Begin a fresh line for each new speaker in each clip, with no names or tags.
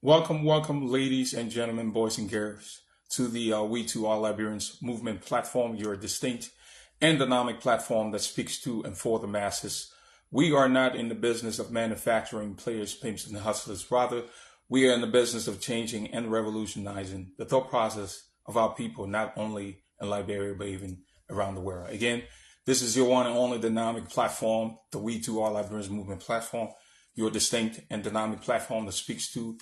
Welcome, ladies and gentlemen, boys and girls, to the WE2R Liberians Movement platform, your distinct and dynamic platform that speaks to and for the masses. We are not in the business of manufacturing players, pimps, and hustlers. Rather, we are in the business of changing and revolutionizing the thought process of our people, not only in Liberia, but even around the world. Again, this is your one and only dynamic platform, the WE2R Liberians Movement platform, your distinct and dynamic platform that speaks to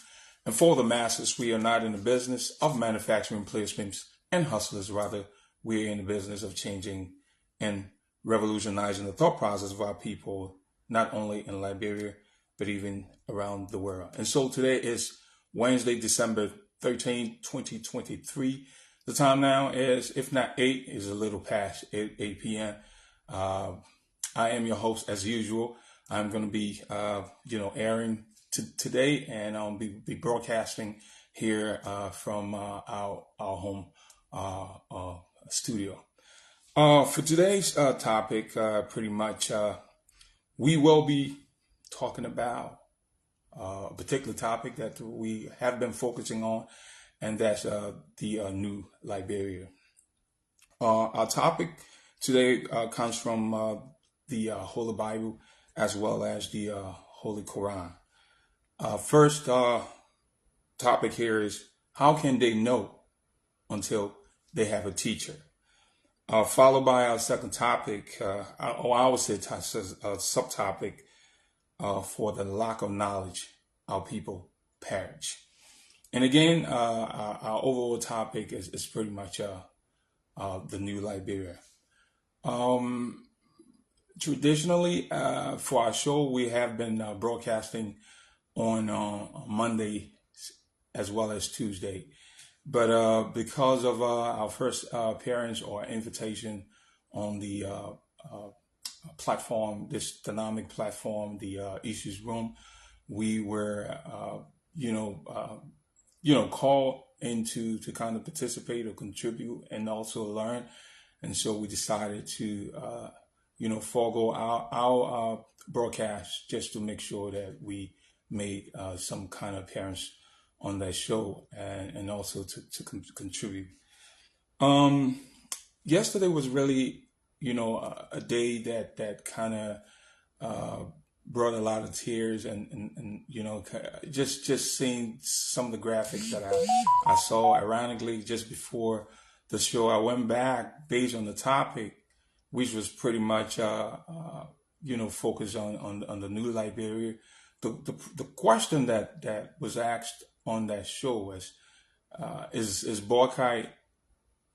and for the masses. We are not in the business of manufacturing players, pimps, and hustlers. Rather, we are in the business of changing and revolutionizing the thought process of our people, not only in Liberia, but even around the world. And so today is Wednesday, December 13, 2023. The time now is, if not 8, is a little past 8 p.m. I am your host as usual. I'm going to be, airing today, and I'll be broadcasting here from our home studio. For today's topic, pretty much, we will be talking about a particular topic that we have been focusing on, and that's the new Liberia. Our topic today comes from the Holy Bible as well as the Holy Quran. First topic here is, how can they know until they have a teacher? Followed by our second topic, I would say a subtopic for the lack of knowledge, our people perish. And again, our overall topic is pretty much the new Liberia. Traditionally, for our show, we have been broadcasting on Monday as well as Tuesday. But because of our first appearance or invitation on the platform, this dynamic platform, the Issues Room, we were, called into to kind of participate or contribute and also learn. And so we decided to, forego our broadcast just to make sure that we made some kind of appearance on that show and also to contribute. Yesterday was really, a day that kind of brought a lot of tears and just seeing some of the graphics that I saw. Ironically, just before the show, I went back based on the topic, which was pretty much, focused on the new Liberia. The question that was asked on that show was, is Borkai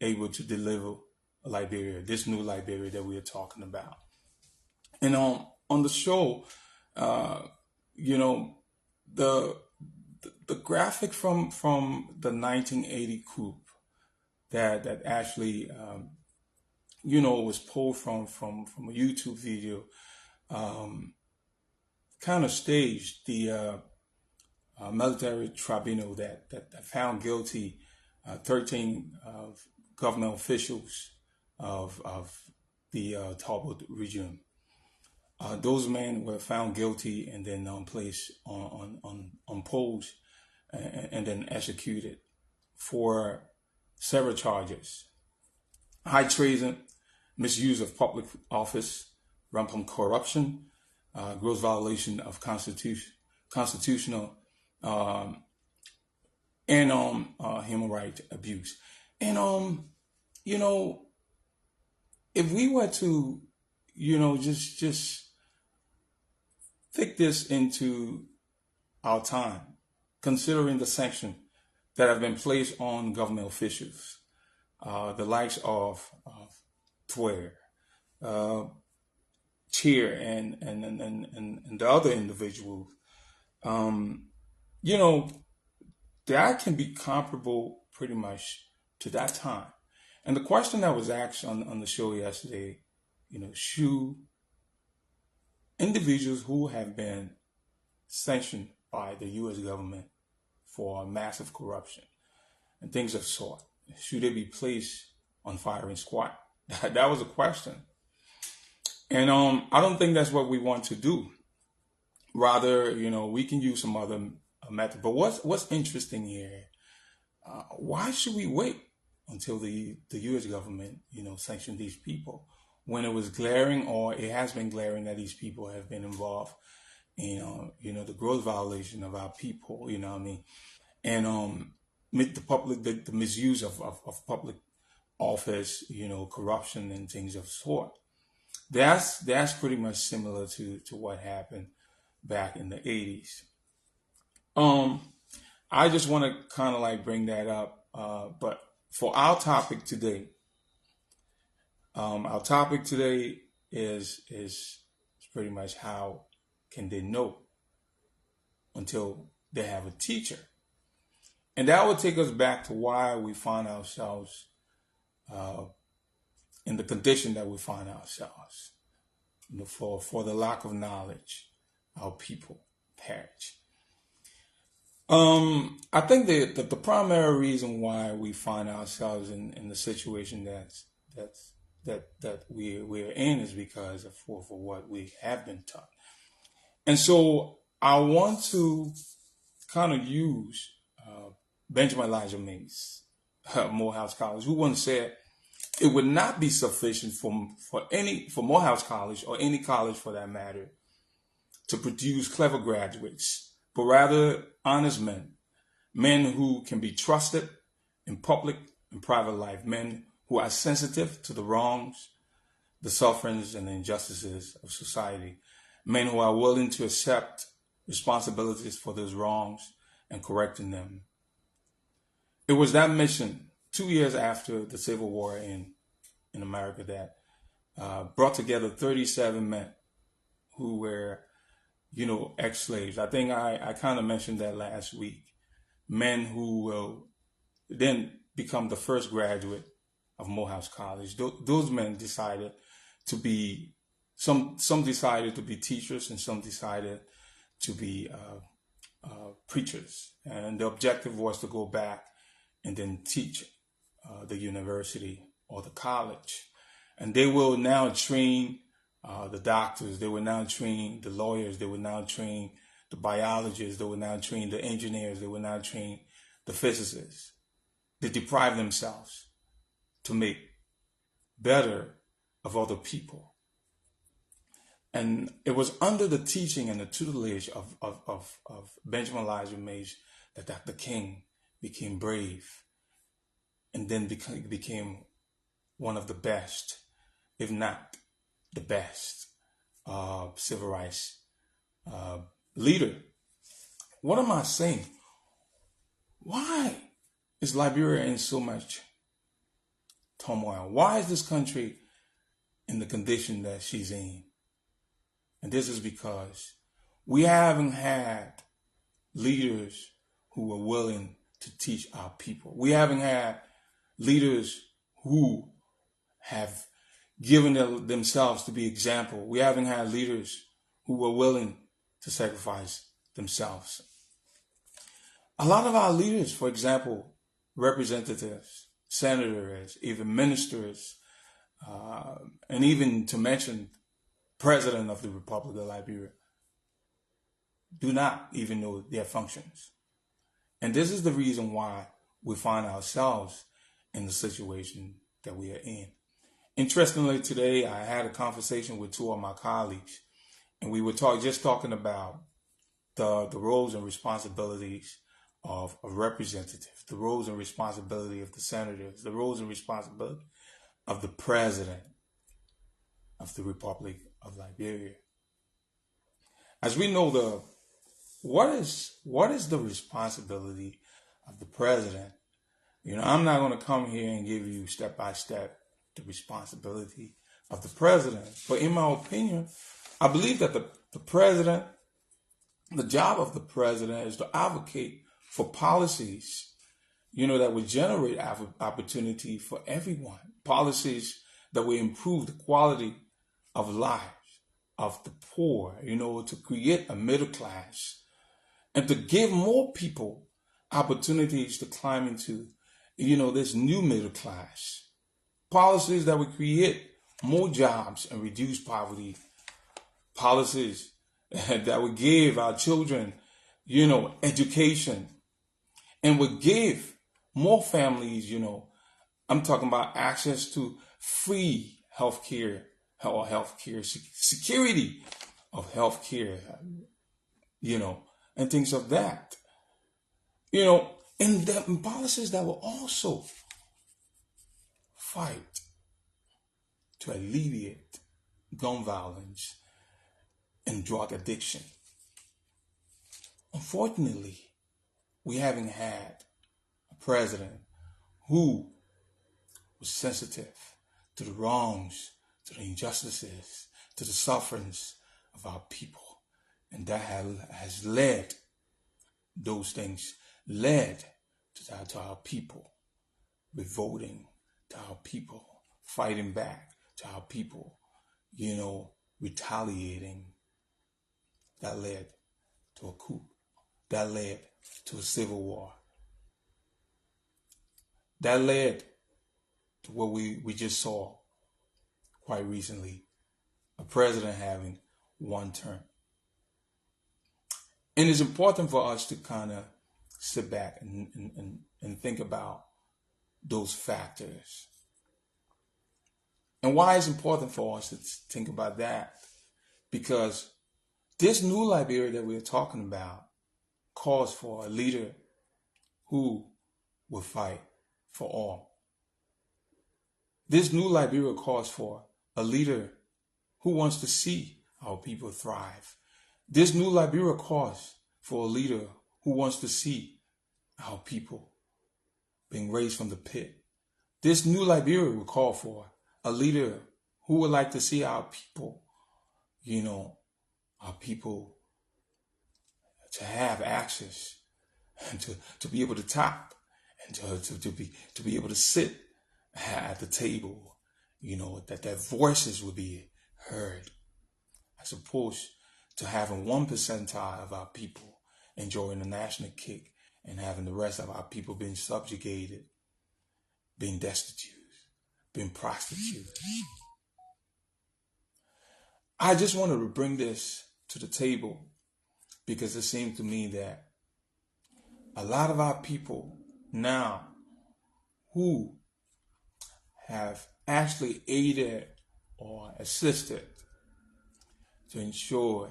able to deliver Liberia, this new Liberia that we are talking about? And on the show, the graphic from the 1980 coup that actually was pulled from a YouTube video, kind of staged the military tribunal that found guilty 13 government officials of the Talbot region. Those men were found guilty and then placed on poles and then executed for several charges: high treason, misuse of public office, rampant corruption, gross violation of constitutional and human rights abuse. And if we were to just take this into our time, considering the sanctions that have been placed on government officials, the likes of Twitter, Cheer, and the other individuals, that can be comparable pretty much to that time. And the question that was asked on the show yesterday, should individuals who have been sanctioned by the U.S. government for massive corruption and things of sort, should they be placed on firing squad? That was a question. And I don't think that's what we want to do. Rather, we can use some other method. But what's interesting here? Why should we wait until the U.S. government, sanctioned these people when it was glaring, or it has been glaring, that these people have been involved in, the gross violation of our people, you know what I mean, and the misuse of public office, corruption and things of sort. That's pretty much similar to what happened back in the 80s. I just want to kind of like bring that up. But for our topic today, is pretty much how can they know until they have a teacher. And that would take us back to why we find ourselves in the condition that we find ourselves. For the lack of knowledge, our people perish. I think that the primary reason why we find ourselves in the situation that we're in is because of for what we have been taught. And so I want to kind of use Benjamin Elijah Mays, Morehouse College, who once said it would not be sufficient for Morehouse College, or any college for that matter, to produce clever graduates, but rather honest men who can be trusted in public and private life, men who are sensitive to the wrongs, the sufferings, and the injustices of society, men who are willing to accept responsibilities for those wrongs and correcting them. It was that mission 2 years after the Civil War in America that brought together 37 men who were, ex-slaves. I think I kind of mentioned that last week. Men who will then become the first graduate of Morehouse College. Those men decided to be, some decided to be teachers, and some decided to be preachers. And the objective was to go back and then teach the university or the college. And they will now train the doctors, they will now train the lawyers, they will now train the biologists, they will now train the engineers, they will now train the physicists. They deprive themselves to make better of other people. And it was under the teaching and the tutelage of Benjamin Elijah Mays that Dr. King became brave, and then became one of the best, if not the best, civil rights leader. What am I saying? Why is Liberia in so much turmoil? Why is this country in the condition that she's in? And this is because we haven't had leaders who are willing to teach our people. We haven't had leaders who have given themselves to be example. We haven't had leaders who were willing to sacrifice themselves. A lot of our leaders, for example, representatives, senators, even ministers, and even to mention President of the Republic of Liberia, do not even know their functions. And this is the reason why we find ourselves in the situation that we are in. Interestingly, today I had a conversation with two of my colleagues, and we were talking about the roles and responsibilities of representatives, the roles and responsibility of the senators, the roles and responsibility of the president of the Republic of Liberia. As we know, what is the responsibility of the president? I'm not going to come here and give you step by step the responsibility of the president. But in my opinion, I believe that the president, the job of the president is to advocate for policies, that would generate opportunity for everyone. Policies that will improve the quality of life of the poor, to create a middle class and to give more people opportunities to climb into, this new middle class. Policies that would create more jobs and reduce poverty. Policies that would give our children, education, and would give more families, I'm talking about access to free healthcare or healthcare security of healthcare, and things of that, and the policies that will also fight to alleviate gun violence and drug addiction. Unfortunately, we haven't had a president who was sensitive to the wrongs, to the injustices, to the sufferings of our people. And that has led, those things led to our people revolting, to our people fighting back, to our people, retaliating. That led to a coup. That led to a civil war. That led to what we just saw quite recently, a president having one term. And it's important for us to kind of sit back and think about those factors. And why it's important for us to think about that? Because this new Liberia that we're talking about calls for a leader who will fight for all. This new Liberia calls for a leader who wants to see our people thrive. This new Liberia calls for a leader who wants to see our people being raised from the pit. This new Liberia will call for a leader who would like to see our people, our people to have access and to be able to tap and to be able to sit at the table, that their voices will be heard, as opposed to having 1% of our people enjoying the national kick and having the rest of our people being subjugated, being destitute, being prostituted. I just wanted to bring this to the table because it seems to me that a lot of our people now who have actually aided or assisted to ensure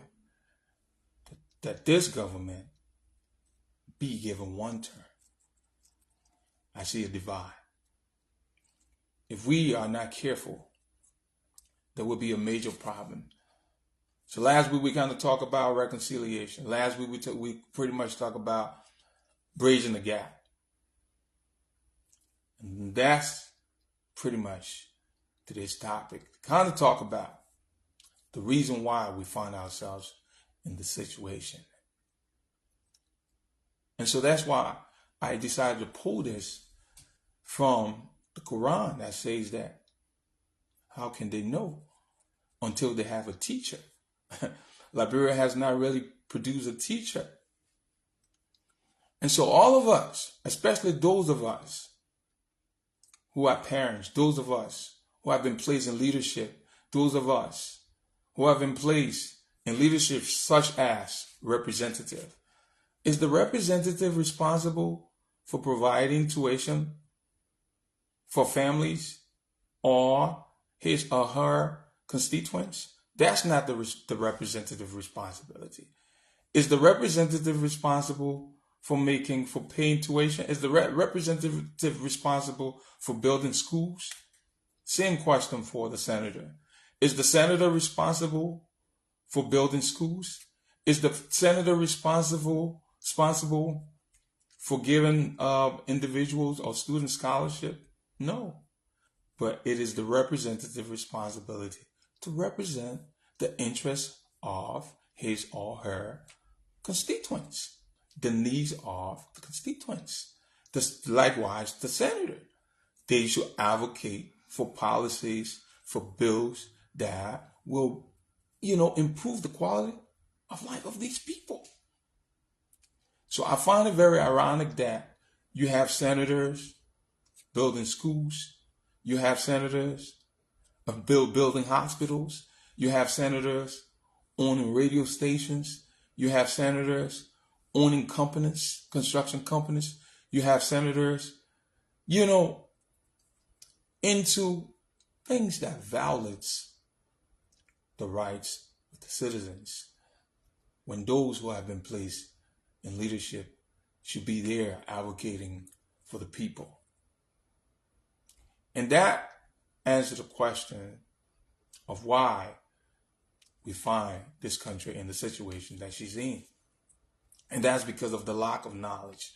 that this government be given one term, I see a divide. If we are not careful, there will be a major problem. So last week we kind of talked about reconciliation. Last week we pretty much talked about bridging the gap. And that's pretty much today's topic. Kind of talk about the reason why we find ourselves in this situation. And so that's why I decided to pull this from the Quran that says that how can they know until they have a teacher? Liberia has not really produced a teacher. And so all of us, especially those of us who are parents, those of us who have been placed in leadership, those of us who have been placed in leadership such as representative, is the representative responsible for providing tuition for families or his or her constituents? That's not the representative responsibility. Is the representative responsible for paying tuition? Is the representative responsible for building schools? Same question for the senator. Is the senator responsible for building schools? Is the senator responsible for giving individuals or student scholarship? No. But it is the representative responsibility to represent the interests of his or her constituents, the needs of the constituents. Likewise, the senator. They should advocate for policies, for bills that will, improve the quality of life of these people. So I find it very ironic that you have senators building schools, you have senators building hospitals, you have senators owning radio stations, you have senators owning companies, construction companies. You have senators, into things that violates the rights of the citizens, when those who have been placed in leadership should be there advocating for the people. And that answers the question of why we find this country in the situation that she's in. And that's because of the lack of knowledge.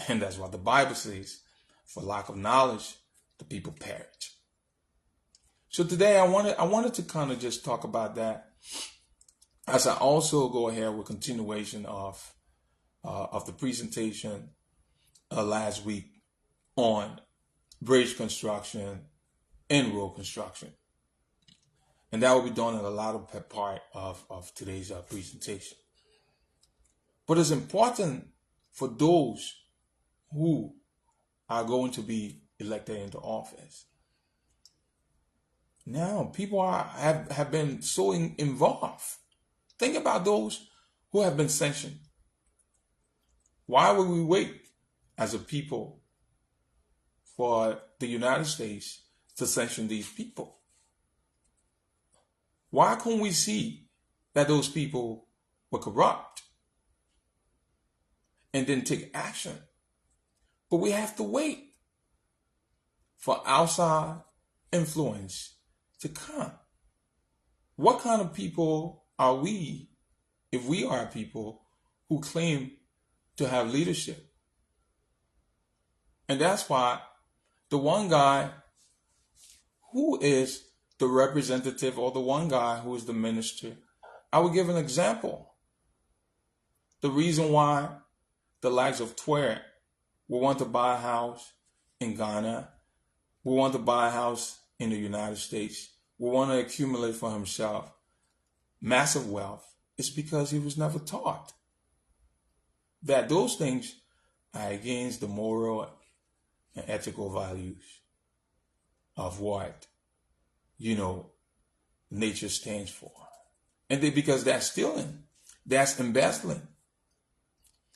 And that's what the Bible says. For lack of knowledge, the people perish. So today I wanted to kind of just talk about that, as I also go ahead with continuation of the presentation last week on bridge construction and road construction. And that will be done in the latter part of today's presentation. But it's important for those who are going to be elected into office. Now, people have been so involved. Think about those who have been sanctioned. Why would we wait as a people for the United States to sanction these people? Why couldn't we see that those people were corrupt and then take action? But we have to wait for outside influence to come. What kind of people are we if we are people who claim to have leadership? And that's why the one guy who is the representative, or the one guy who is the minister, I will give an example. The reason why the likes of WE2R will want to buy a house in Ghana, will want to buy a house in the United States, will want to accumulate for himself massive wealth, is because he was never taught that those things are against the moral and ethical values of what nature stands for. And because that's stealing, that's embezzling.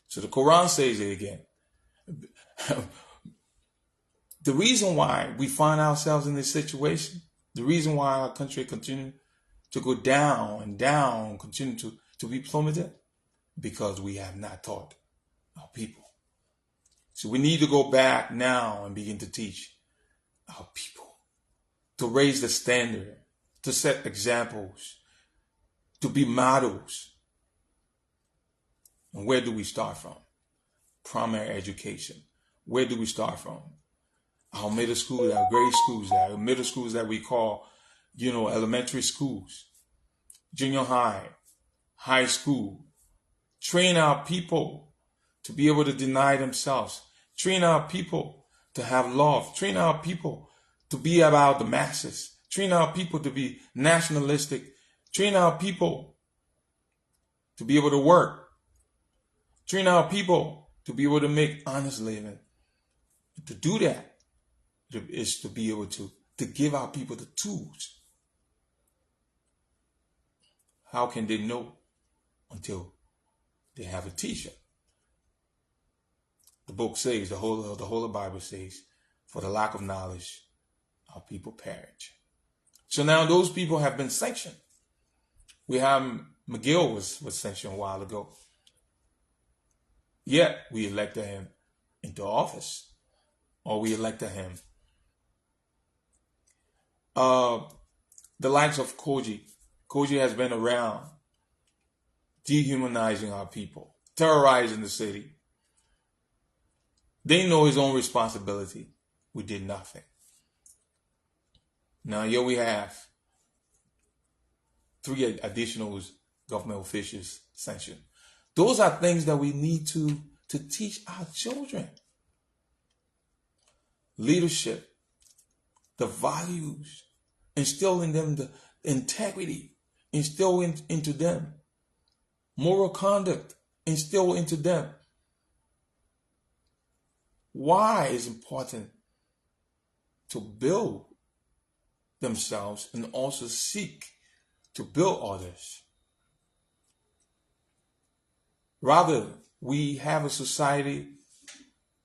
So the Quran says it again. The reason why we find ourselves in this situation, the reason why our country continues to go down and down, continue to be plummeted, because we have not taught our people. So we need to go back now and begin to teach our people, to raise the standard, to set examples, to be models. And where do we start from? Primary education. Where do we start from? Our middle schools, our grade schools, our middle schools that we call, elementary schools, junior high, high school. Train our people to be able to deny themselves. Train our people to have love. Train our people to be about the masses. Train our people to be nationalistic. Train our people to be able to work. Train our people to be able to make honest living. To do that is to be able to give our people the tools. How can they know until they have a teacher? The book says, the whole Bible says, for the lack of knowledge, our people perish. So now those people have been sanctioned. We have McGill was sanctioned a while ago. Yet we elected him into office, or we elected him. The likes of Koji. Koji has been around dehumanizing our people, terrorizing the city. They know his own responsibility. We did nothing. Now here we have 3 additional government officials sanctioned. Those are things that we need to teach our children. Leadership, the values, instill in them the integrity, instill into them moral conduct, instill into them. Why is important to build themselves and also seek to build others. Rather, we have a society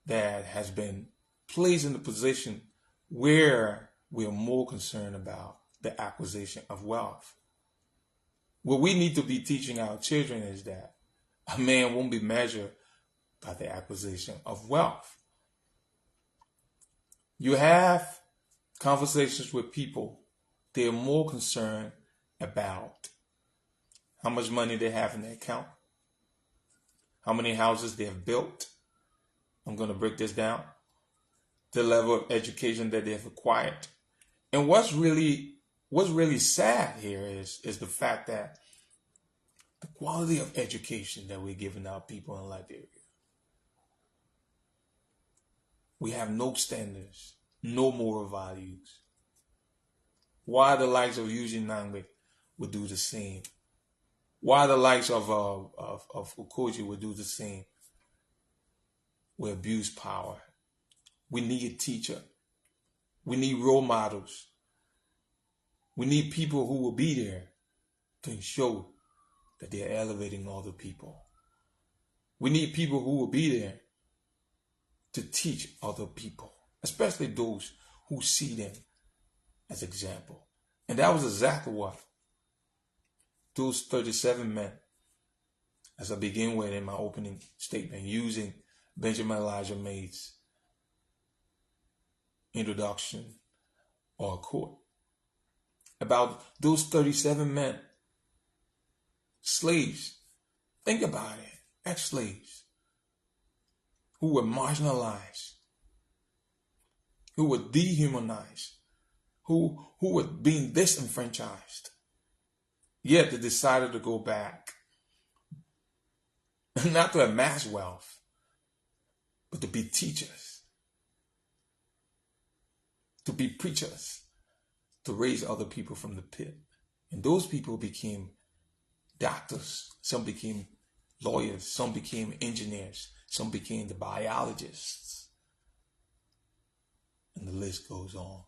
that has been placed in the position where we are more concerned about the acquisition of wealth. What we need to be teaching our children is that a man won't be measured by the acquisition of wealth. You have conversations with people, they are more concerned about how much money they have in their account, how many houses they have built. I'm going to break this down. The level of education that they have acquired. And what's really sad here is the fact that the quality of education that we're giving our people in Liberia. We have no standards, no moral values. Why the likes of Eugene Nangbe would do the same? Why the likes of Ukoji would do the same? We abuse power. We need a teacher. We need role models. We need people who will be there to show that they are elevating other people. We need people who will be there to teach other people, especially those who see them as example. And that was exactly what those 37 men, as I begin with in my opening statement, using Benjamin Elijah Mays' introduction or quote, about those 37 men, slaves. Think about it, ex-slaves who were marginalized, who were dehumanized, who were being disenfranchised. Yet they decided to go back, not to amass wealth, but to be teachers, to be preachers, to raise other people from the pit. And those people became doctors, some became lawyers, some became engineers, some became the biologists. And the list goes on.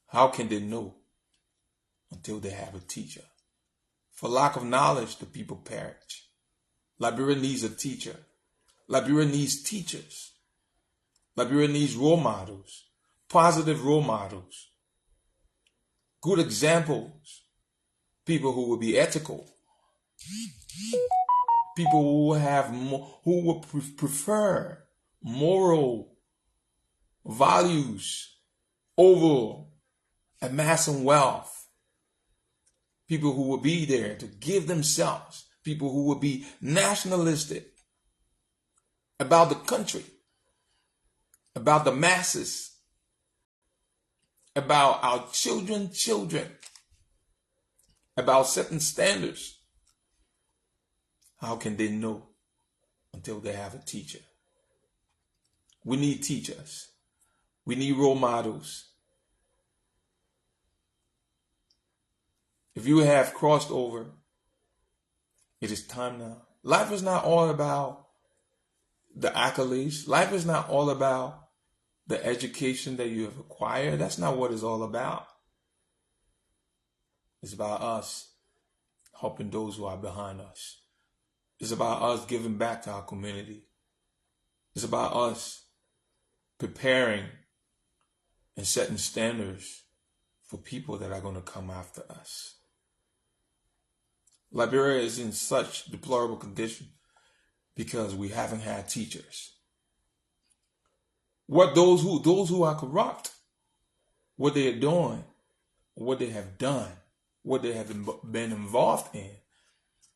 How can they know until they have a teacher? For lack of knowledge, the people perish. Liberia needs a teacher. Liberia needs teachers. Liberia needs role models, positive role models, good examples, people who will be ethical, people who will have who will prefer moral values over amassing wealth, people who will be there to give themselves, people who will be nationalistic about the country, about the masses, about our children, about setting standards. How can they know until they have a teacher? We need teachers. We need role models. If you have crossed over, it is time now. Life is not all about the accolades. Life is not all about the education that you have acquired. That's not what it's all about. It's about us helping those who are behind us. It's about us giving back to our community. It's about us preparing and setting standards for people that are going to come after us. Liberia is in such deplorable condition because we haven't had teachers. What those who are corrupt, what they are doing, what they have done, what they have been involved in,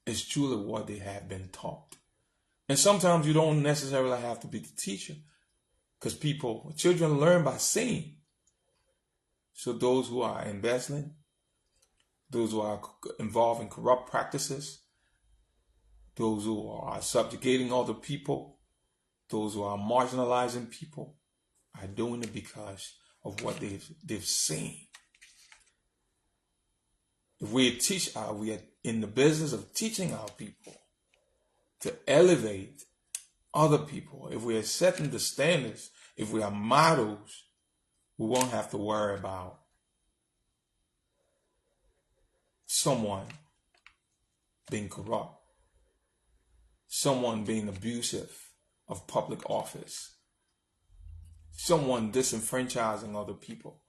is truly what they have been taught. And sometimes you don't necessarily have to be the teacher, because children learn by seeing. So those who are embezzling, those who are involved in corrupt practices, those who are subjugating other people, those who are marginalizing people, are doing it because of what they've seen. If we are in the business of teaching our people to elevate other people, if we are setting the standards, if we are models, we won't have to worry about someone being corrupt. someone being abusive of public office, someone disenfranchising other people.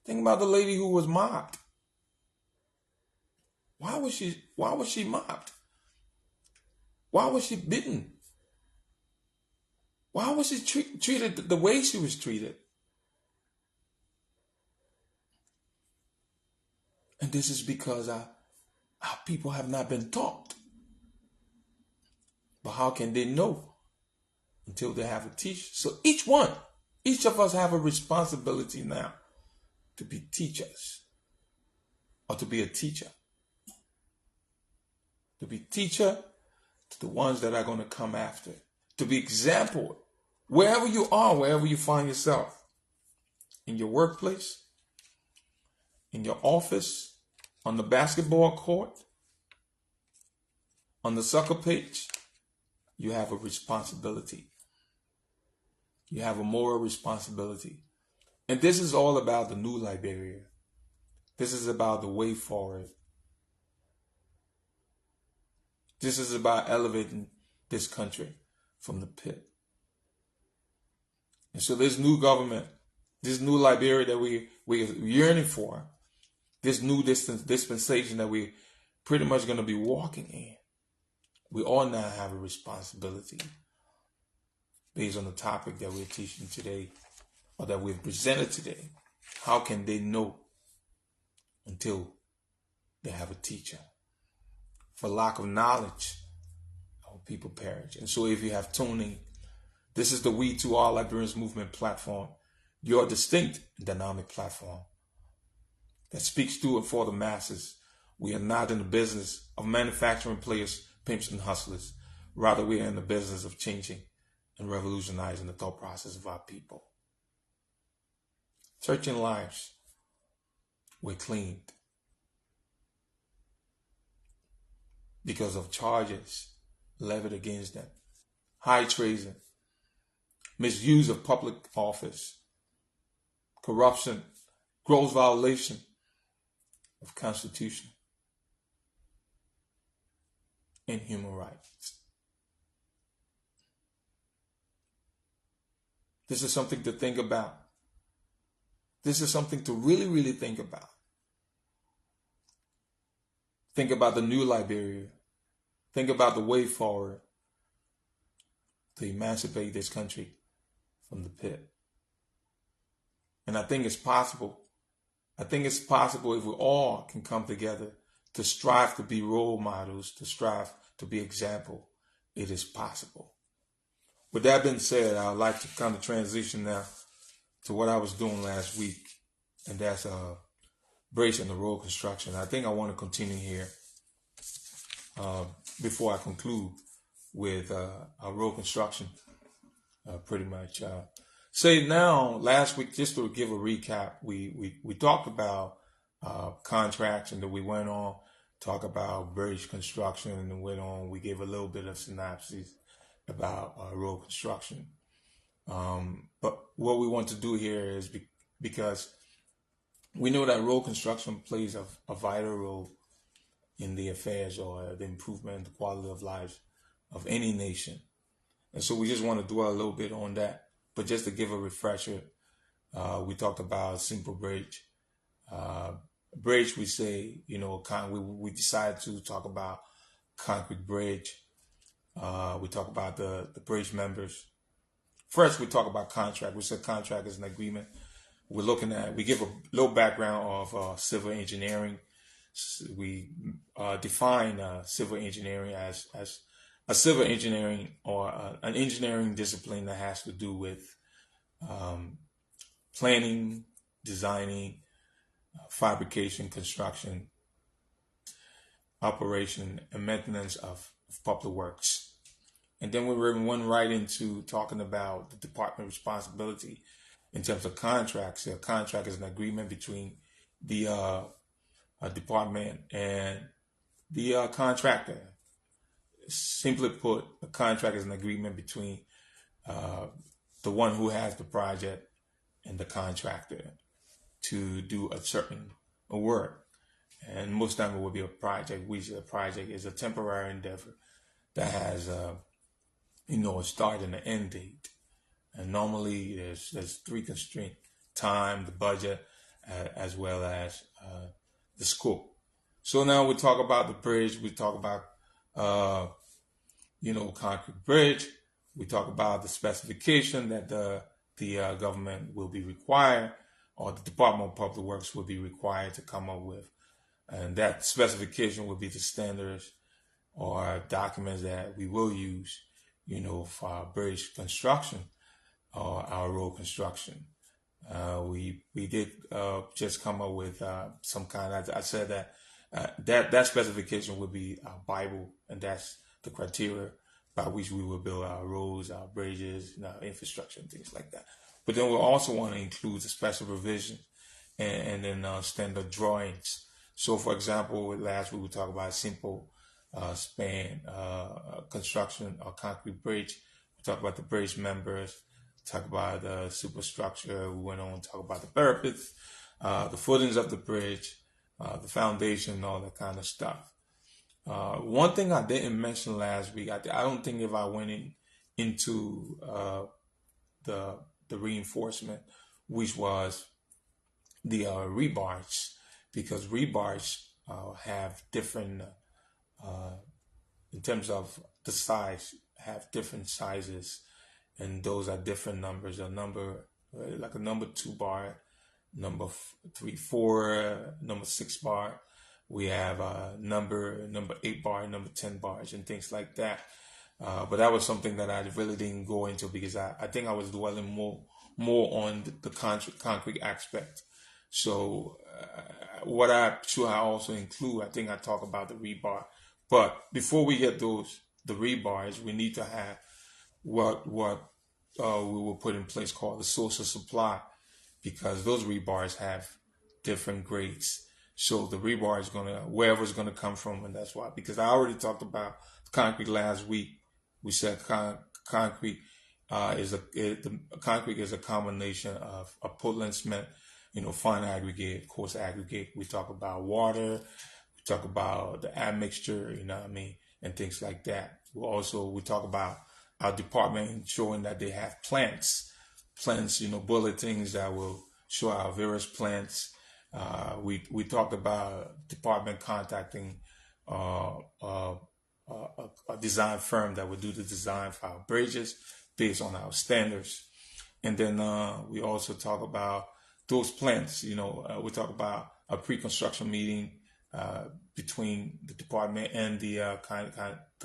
Think about the lady who was mobbed. Why was she mobbed? Why was she beaten? Why was she treated the way she was treated? And this is because our people have not been taught. But how can they know until they have a teacher? So each of us have a responsibility now to be teachers or to be a teacher. To be teacher to the ones that are going to come after. To be example wherever you are, wherever you find yourself. In your workplace, in your office, on the basketball court, on the soccer pitch, you have a responsibility. You have a moral responsibility. And this is all about the new Liberia. This is about the way forward. This is about elevating this country from the pit. And so this new government, this new Liberia that we're yearning for, this new dispensation that we're pretty much going to be walking in, we all now have a responsibility based on the topic that we're teaching today or that we've presented today. How can they know until they have a teacher? For lack of knowledge, our people perish. And so if you have tuning, this is the WE2R Liberians Movement platform, your distinct and dynamic platform that speaks to and for the masses. We are not in the business of manufacturing players, pimps, and hustlers. Rather, we are in the business of changing and revolutionizing the thought process of our people. 13 lives were cleaned because of charges levied against them. High treason, misuse of public office, corruption, gross violation of Constitution and human rights. This is something to think about. This is something to really, really think about. Think about the new Liberia. Think about the way forward to emancipate this country from the pit. And I think it's possible. I think it's possible if we all can come together to strive to be role models, to strive to be example. It is possible. With that being said, I would like to kind of transition now to what I was doing last week, and that's bridge and the road construction. I think I want to continue here before I conclude with our road construction. Pretty much. Say now, last week, just to give a recap, we talked about contracts, and then we went on talk about bridge construction, and then went on. We gave a little bit of synopsis about road construction. But what we want to do here is because we know that road construction plays a vital role in the affairs or the improvement, the quality of life of any nation. And so we just want to dwell a little bit on that. But just to give a refresher, we talked about simple bridge. Bridge, we say, we decided to talk about concrete bridge. We talk about the bridge members. First, we talk about contract. We said contract is an agreement. We give a little background of civil engineering. We define civil engineering as a civil engineering or an engineering discipline that has to do with planning, designing, fabrication, construction, operation, and maintenance of public works. And then we went right into talking about the department responsibility in terms of contracts. A contract is an agreement between the department and the contractor. Simply put, a contract is an agreement between the one who has the project and the contractor to do a certain work. And most time it will be a project, which a project is a temporary endeavor that has a start and an end date. And normally there's three constraints: time, the budget, as well as the scope. So now we talk about the bridge. We talk about concrete bridge. We talk about the specification that the government will be required, or the Department of Public Works will be required to come up with, and that specification will be the standards or documents that we will use, for our bridge construction or our road construction. We did just come up with some kind. I said that specification would be our Bible, and that's the criteria by which we will build our roads, our bridges, and our infrastructure, and things like that. But then we'll also want to include the special provisions and then standard drawings. So, for example, last week we talked about simple span construction or concrete bridge. We talked about the bridge members. Talk about the superstructure. We went on to talk about the parapets, the footings of the bridge, the foundation, all that kind of stuff. One thing I didn't mention last week, I don't think if I went into the reinforcement, which was the rebars, because rebars have different, in terms of the size, have different sizes. And those are different numbers. Like a number 2 bar, number 3, 4, number 6 bar. We have number 8 bar, number 10 bars, and things like that. But that was something that I really didn't go into because I think I was dwelling more on the concrete aspect. So what I also include, I think I talk about the rebar. But before we get the rebars, we need to have what we will put in place called the source of supply, because those rebars have different grades. So the rebar is wherever it's gonna come from, and that's why. Because I already talked about concrete last week. We said concrete is a combination of Portland cement, fine aggregate, coarse aggregate. We talk about water. We talk about the admixture, and things like that. We talk about our department showing that they have plants, bulletins that will show our various plants. We talked about department contacting a design firm that would do the design for our bridges based on our standards. And then we also talk about those plants. We talk about a pre-construction meeting between the department and the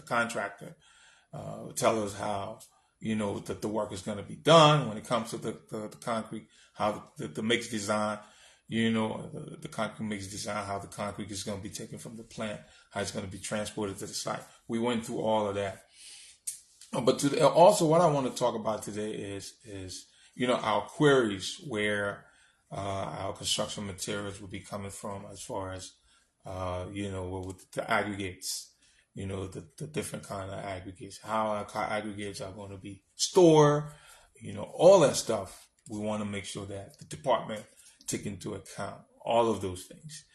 contractor. Tell us how, that the work is going to be done when it comes to the concrete, how the mix design, the concrete mix design, how the concrete is going to be taken from the plant, how it's going to be transported to the site. We went through all of that. But also what I want to talk about today is our queries where our construction materials will be coming from, as far as, with the aggregates. The different kind of aggregates, how our aggregates are going to be stored, all that stuff. We want to make sure that the department take into account all of those things.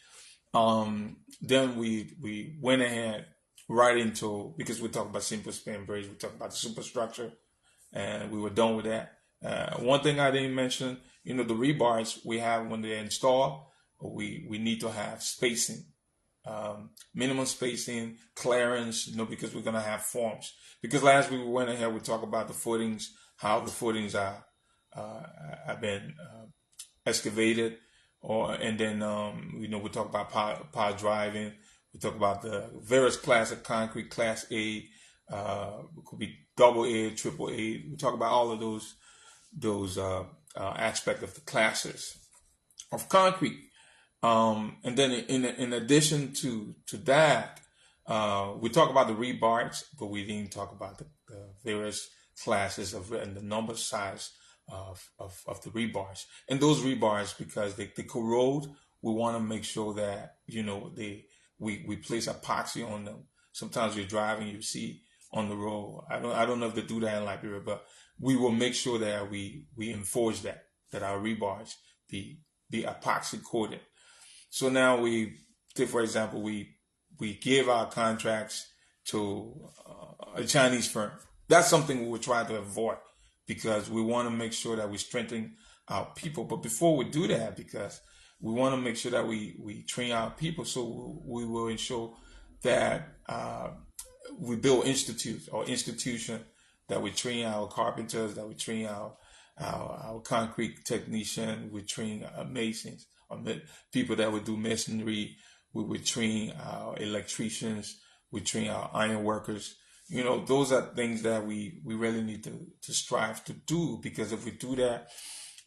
Then we went ahead right into, because we talked about simple span bridge, we talked about the superstructure, and we were done with that. One thing I didn't mention, the rebars we have when they're installed, we need to have spacing. Minimum spacing, clearance, because we're going to have forms. Because last week we went ahead, we talked about the footings, how the footings have been excavated, and then we talk about power driving. We talk about the various class of concrete, class A, it could be double A, triple A. We talk about all of those aspects of the classes of concrete. And then in addition to that, we talk about the rebars, but we didn't talk about the various classes and the number size of the rebars. And those rebars, because they corrode, we want to make sure that, we place epoxy on them. Sometimes you're driving, you see on the road. I don't know if they do that in Liberia, but we will make sure that we enforce that our rebars be epoxy coated. So now for example, we give our contracts a Chinese firm. That's something we're trying to avoid because we want to make sure that we strengthen our people. But before we do that, because we want to make sure that we train our people, so we will ensure that we build institution that we train our carpenters, that we train our concrete technician, we train masons, or people that would do masonry. We would train our electricians, we train our iron workers. Those are things that we really need to strive to do, because if we do that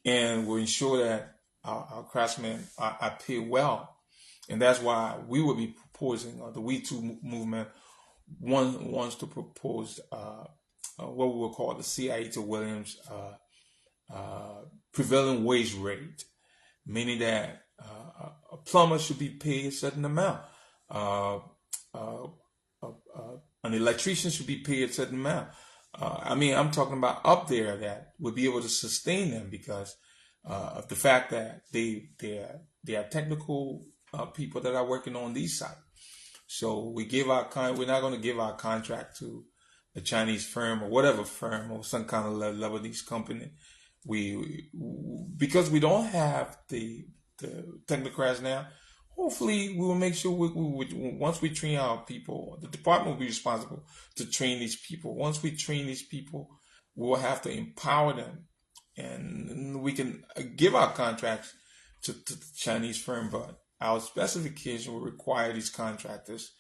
and we ensure that our craftsmen are paid well, and that's why we will be proposing, or the WE2 movement wants to propose what we will call the Ayiti Williams prevailing wage rate, meaning that a plumber should be paid a certain amount. An electrician should be paid a certain amount. I'm talking about up there that will be able to sustain them because of the fact that they are technical people that are working on these sites. So we're not going to give our contract to a Chinese firm or whatever firm or some kind of Lebanese company. Because we don't have the technocrats now. Hopefully, we will make sure once we train our people, the department will be responsible to train these people. Once we train these people, we will have to empower them, and we can give our contracts to the Chinese firm, but our specification will require these contractors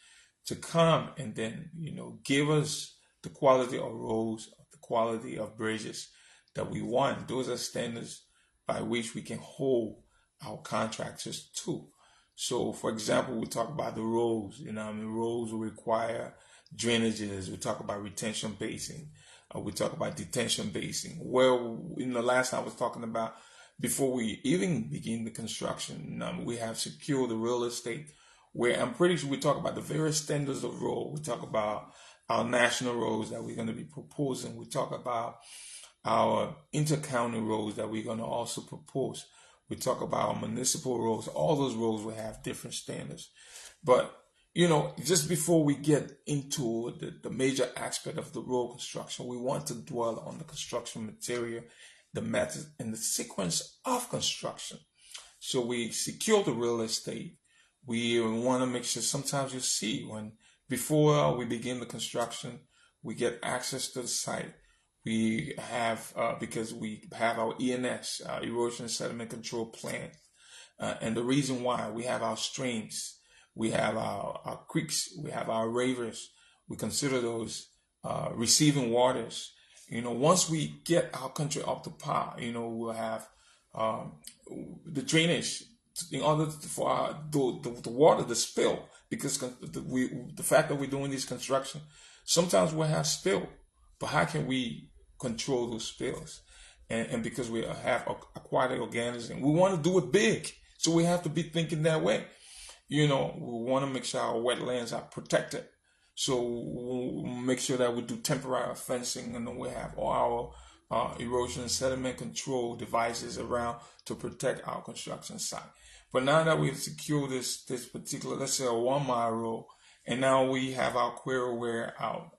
to come and then, give us the quality of roads, the quality of bridges that we want. Those are standards by which we can hold our contractors to. So, for example, we talk about the roads. Roads will require drainages. We talk about retention basing. We talk about detention basing. Well, in the last time I was talking about, before we even begin the construction, we have secured the real estate, where I'm pretty sure we talk about the various standards of road. We talk about our national roads that we're going to be proposing. We talk about our inter-county roads that we're going to also propose. We talk about municipal roads. All those roads will have different standards. But, just before we get into the major aspect of the road construction, we want to dwell on the construction material, the method, and the sequence of construction. So we secure the real estate. We want to make sure, sometimes you see before we begin the construction, we get access to the site. We have, because we have our ENS, Erosion and Sediment Control Plan. And the reason why, we have our streams, we have our creeks, we have our rivers. We consider those receiving waters. Once we get our country up to par, we'll have the drainage in order for the water to spill. Because the fact that we're doing this construction, sometimes we'll have spill. But how can we control those spills? And because we have aquatic organisms, we want to do it big. So we have to be thinking that way. We want to make sure our wetlands are protected. So we'll make sure that we do temporary fencing, and then we have all our erosion and sediment control devices around to protect our construction site. But now that we've secured this particular, let's say, a 1 mile road, and now we have our quarry where our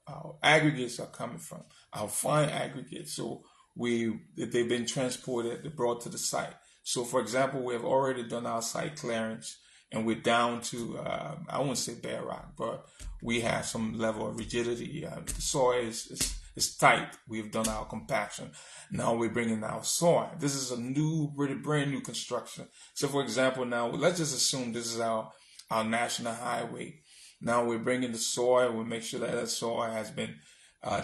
aggregates are coming from, our fine aggregates. So they've been transported, they're brought to the site. So, for example, we have already done our site clearance, and we're down to, I won't say bare rock, but we have some level of rigidity. The soil is tight. We've done our compaction. Now we're bringing our soil. This is a really brand new construction. So, for example, now let's just assume this is our national highway. Now we're bringing the soil. We make sure that soil has been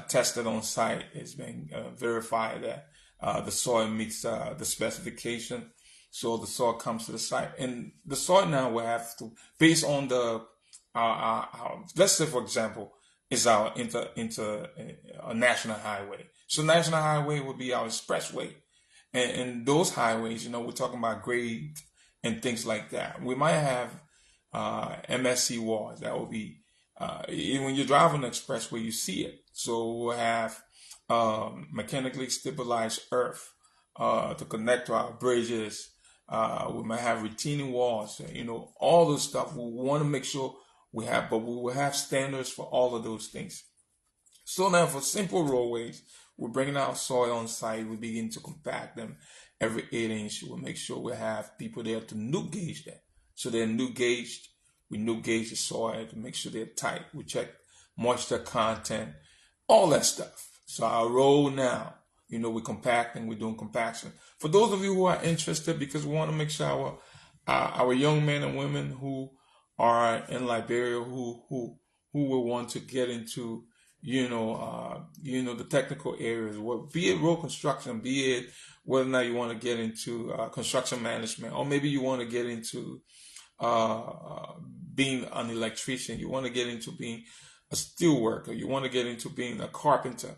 tested on site. It's been verified that the soil meets the specification. So the soil comes to the site, and the soil now will have to, based on let's say, for example, is our a national highway. So national highway would be our expressway, and those highways, we're talking about grade and things like that. We might have MSC walls that will be when you're driving the expressway, you see it. So we'll have mechanically stabilized earth to connect to our bridges. We might have retaining walls. All those stuff. We want to make sure but we will have standards for all of those things. So now for simple roadways, we're bringing our soil on site. We begin to compact them every 8 inch. We'll make sure we have people there to nuke gauge that. So they're nuke gauged. We nuke gauge the soil to make sure they're tight. We check moisture content, all that stuff. So our road now, we're compacting, we're doing compaction. For those of you who are interested, because we want to make sure our young men and women who are in Liberia who will want to get into the technical areas, be it road construction, be it whether or not you want to get into construction management, or maybe you want to get into being an electrician, you want to get into being a steel worker, you want to get into being a carpenter.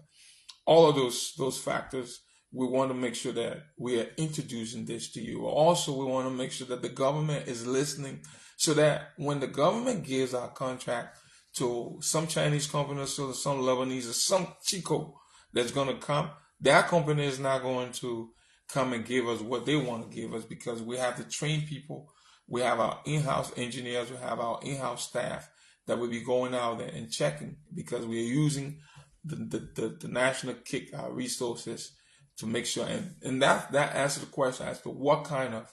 All of those factors, we want to make sure that we are introducing this to you. Also, we want to make sure that the government is listening, so that when the government gives our contract to some Chinese company or some Lebanese or some Chico that's going to come, that company is not going to come and give us what they want to give us, because we have to train people. We have our in-house engineers, we have our in-house staff that will be going out there and checking, because we are using the national kick resources to make sure. And that answers the question as to what kind of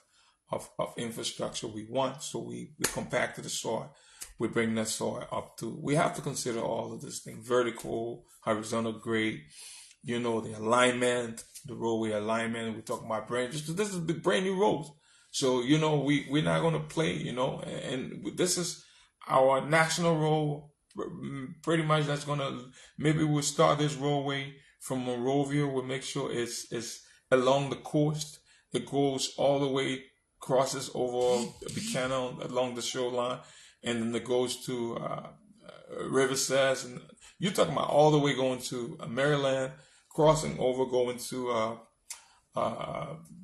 infrastructure we want. So we compact the soil. We bring that soil up to, we have to consider all of this thing: vertical, horizontal grade, the alignment, the roadway alignment. We're talking about this is the brand new roads. So, we're not going to play, and this is our national road. Pretty much that's going to, maybe we'll start this roadway from Monrovia. We'll make sure it's along the coast. It goes all the way, crosses over Buchanan along the shoreline, and then it goes to Riverside. And you're talking about all the way going to Maryland, crossing over, going to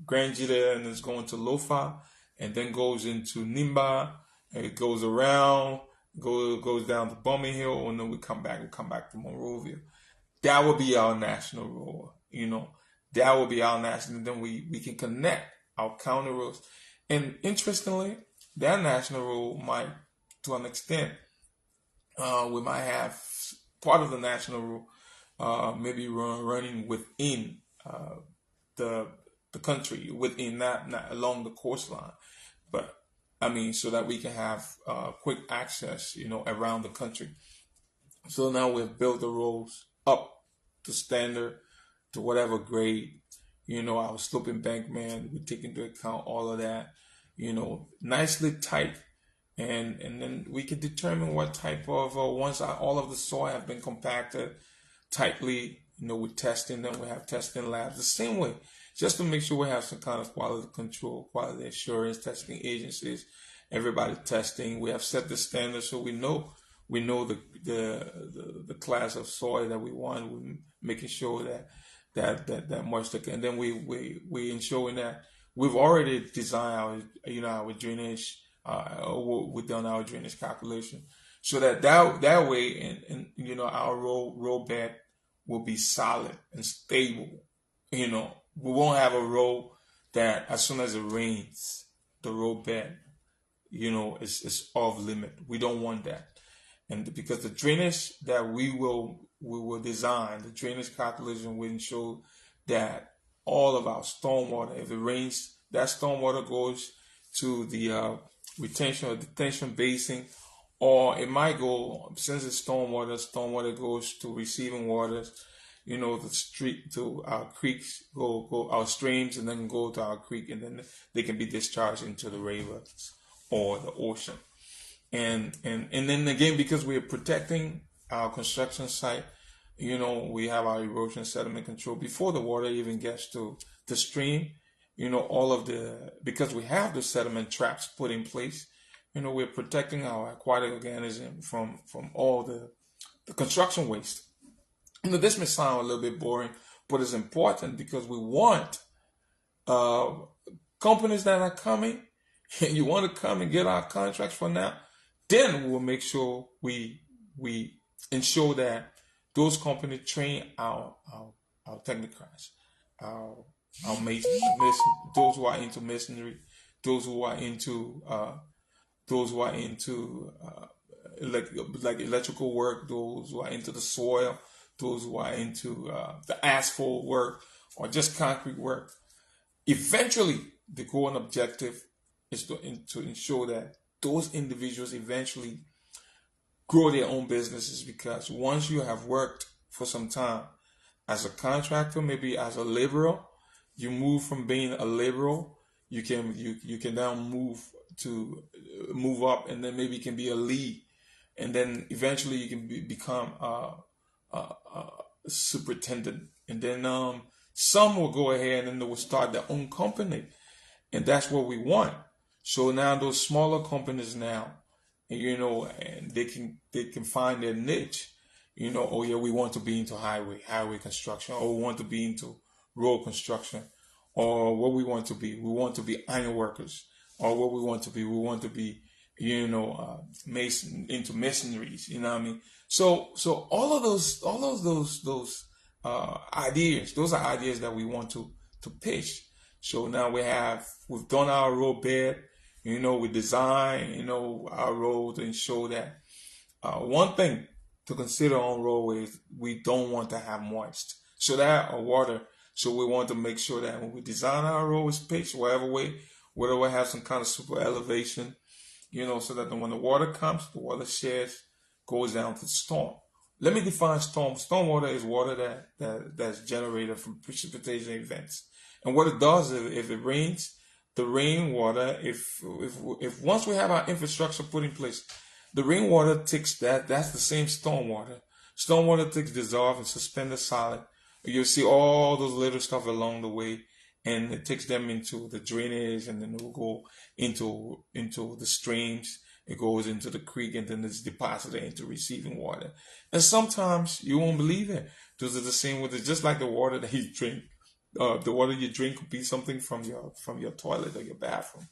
Grand Jita, and it's going to Lofa, and then goes into Nimba, and it goes around, goes down to Bumming Hill, and then we come back to Monrovia. That would be our national road, that would be our national, and then we can connect our county roads. And interestingly, that national road might, to an extent, we might have part of the national road maybe running within the country, within not along the coastline, but so that we can have quick access, around the country. So now we've built the roads up to standard, to whatever grade, our slope embankment. We take into account all of that, nicely tight, and then we can determine what type of once all of the soil have been compacted tightly. We're testing them. We have testing labs the same way, just to make sure we have some kind of quality control, quality assurance, testing agencies, everybody testing. We have set the standard, so we know the class of soil that we want. We're making sure that moisture, and then we ensuring that we've already designed our drainage. We've done our drainage calculation, so that way, and our road bed will be solid and stable. We won't have a road that as soon as it rains, the road bed, is off limit. We don't want that. And because the drainage that we will design, the drainage calculation will ensure that all of our stormwater, if it rains, that stormwater goes to the retention or detention basin, or it might go, since it's stormwater goes to receiving waters, the street to our creeks, go our streams, and then go to our creek, and then they can be discharged into the rivers or the ocean. And then again, because we are protecting our construction site, we have our erosion sediment control before the water even gets to the stream. Because we have the sediment traps put in place, we're protecting our aquatic organism from all the construction waste. This may sound a little bit boring, but it's important, because we want companies that are coming, and you want to come and get our contracts for now, then we'll make sure we ensure that those companies train our technocrats, our masons, those who are into masonry, those who are into like electrical work, those who are into the soil, those who are into the asphalt work or just concrete work. Eventually, the goal and objective is to ensure that those individuals eventually grow their own businesses, because once you have worked for some time as a contractor, maybe as a laborer, you move from being a laborer, you can now move up, and then maybe you can be a lead, and then eventually you can become a superintendent, and then some will go ahead and they will start their own company, and that's what we want. So now those smaller companies now, and they can find their niche. Oh yeah, we want to be into highway construction, or we want to be into road construction, or what we want to be iron workers, or what we want to be, mason, into masonries. You know what I mean? So all of those ideas, those are ideas that we want to pitch. So now we've done our road bed. We design, our road to ensure that one thing to consider on roadways, we don't want to have moist. So that or water. So we want to make sure that when we design our roads pitch, whatever way, whether we have some kind of super elevation, so that when the water comes, the water sheds goes down to the storm. Let me define storm. Stormwater is water that's generated from precipitation events. And what it does is, if it rains, the rainwater, if once we have our infrastructure put in place, the rainwater takes that's the same stormwater. Stormwater takes dissolve and suspended solid. You'll see all those little stuff along the way, and it takes them into the drainage, and then it will go into the streams. It goes into the creek, and then it's deposited into receiving water. And sometimes you won't believe it. Those are the same with it, just like the water that you drink. The water you drink could be something from your toilet or your bathroom.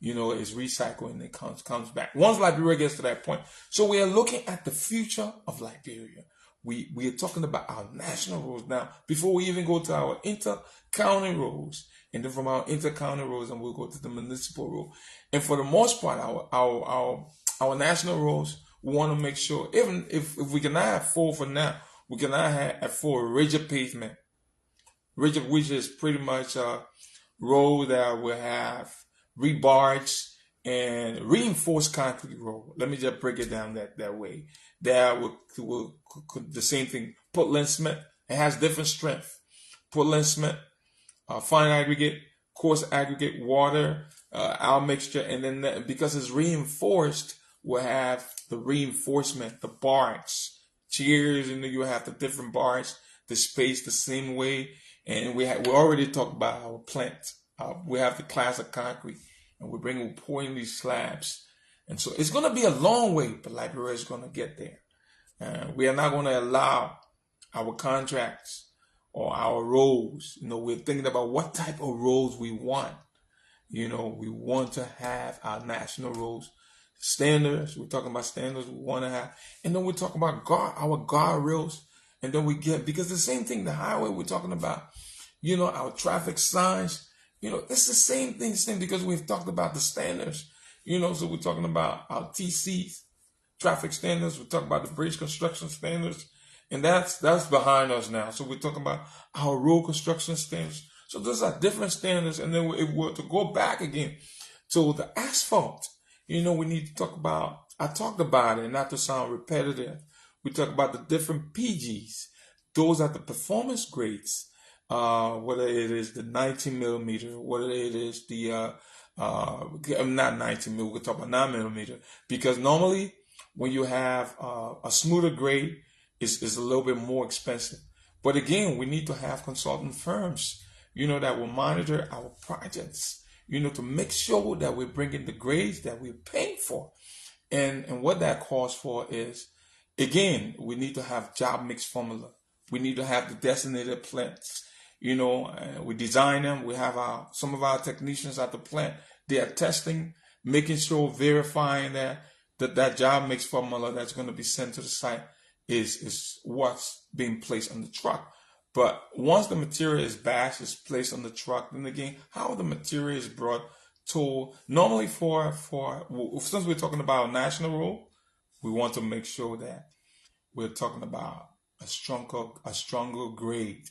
It's recycled and it comes back. Once Liberia gets to that point. So we are looking at the future of Liberia. We are talking about our national roads now, before we even go to our inter-county roads. And then from our inter-county roads, and we'll go to the municipal road. And for the most part, our national roads, we want to make sure, even if we cannot have four for now, we cannot have four rigid pavement. Rigid, which is pretty much a road that will have rebars and reinforced concrete road. Let me just break it down that way. That will the same thing. Portland cement, it has different strength. Portland cement, fine aggregate, coarse aggregate, water, our mixture, and then because it's reinforced, we'll have the reinforcement, the bars, cheers, and then you have the different bars, the space the same way. And we already talked about our plant. We have the class of concrete, and we're pouring these slabs. And so it's going to be a long way, but Liberia is going to get there. We are not going to allow our contracts or our roads. We're thinking about what type of roads we want. We want to have our national roads standards. We're talking about standards we want to have. And then we're talking about our guardrails. And then because the same thing, the highway we're talking about, our traffic signs, it's the same thing, because we've talked about the standards, so we're talking about our TCs, traffic standards, we're talking about the bridge construction standards, and that's behind us now. So we're talking about our road construction standards. So those are different standards. And then if we're to go back again to the asphalt, we need to talk about, I talked about it, not to sound repetitive. We talk about the different PGs. Those are the performance grades. Whether it is the 19 millimeter, whether it is the not 19 millimeter, we talk about 9 millimeter. Because normally when you have a smoother grade, it's a little bit more expensive. But again, we need to have consultant firms, that will monitor our projects, to make sure that we're bringing the grades that we're paying for. And what that calls for is, again, we need to have job mix formula. We need to have the designated plants. We design them. We have some of our technicians at the plant. They are testing, making sure, verifying that job mix formula that's going to be sent to the site is what's being placed on the truck. But once the material is batched, is placed on the truck, then again, how the material is brought to, normally since we're talking about national road, we want to make sure that we're talking about a stronger grade.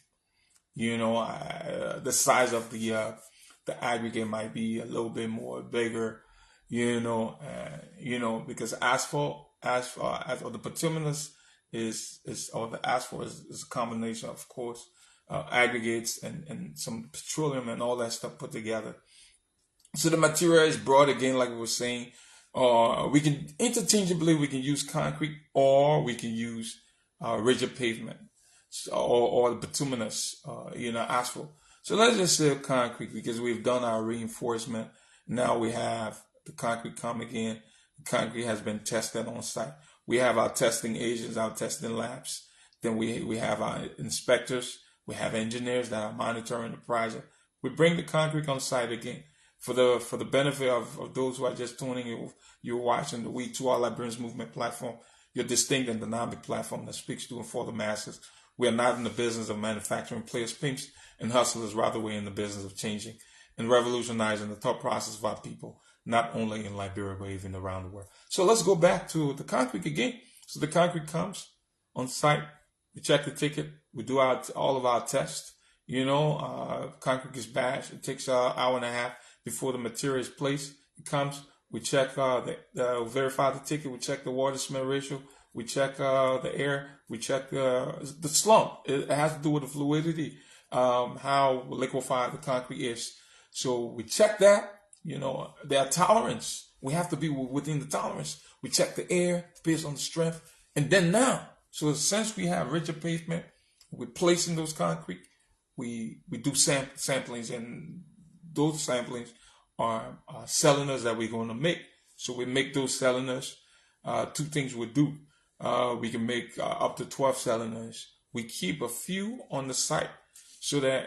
The size of the aggregate might be a little bit more bigger, because asphalt, or the bituminous or the asphalt is a combination, of course, aggregates and some petroleum and all that stuff put together. So the material is broad again, like we were saying. We can interchangeably use concrete, or we can use rigid pavement, or the bituminous, asphalt. So let's just say concrete, because we've done our reinforcement. Now we have the concrete coming in. The concrete has been tested on site. We have our testing agents, our testing labs. Then we have our inspectors. We have engineers that are monitoring the project. We bring the concrete on site again. For the benefit of those who are just tuning in, you're watching the WE2R Liberians Movement platform, your distinct and dynamic platform that speaks to and for the masses. We are not in the business of manufacturing players, pimps, and hustlers. Rather, we're in the business of changing and revolutionizing the thought process of our people, not only in Liberia, but even around the world. So let's go back to the concrete again. So the concrete comes on site. We check the ticket. We do all of our tests. Concrete gets bashed. It takes an hour and a half before the material is placed. It comes. We check verify the ticket. We check the water smell ratio. We check the air. We check the slump. It has to do with the fluidity, how liquefied the concrete is. So we check that. Their tolerance. We have to be within the tolerance. We check the air based on the strength. And then so since we have rigid pavement, we're placing those concrete. We do samplings, and those samplings are cylinders that we're going to make. So we make those cylinders. Two things we do. We can make up to 12 cylinders. We keep a few on the site, so that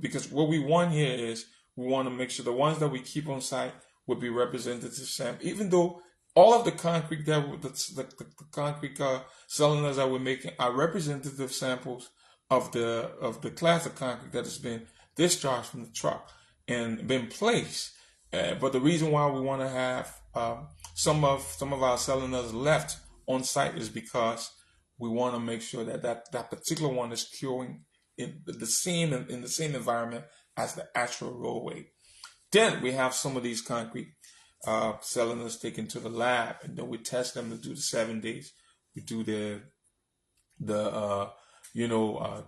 because what we want here is we want to make sure the ones that we keep on site will be representative sample. Even though all of the concrete the concrete cylinders that we're making are representative samples of the class of concrete that has been discharged from the truck and been placed. But the reason why we want to have some of our cylinders left on site is because we want to make sure that particular one is curing in the same environment as the actual roadway. Then we have some of these concrete cylinders taken to the lab, and then we test them to do the 7 days. We do the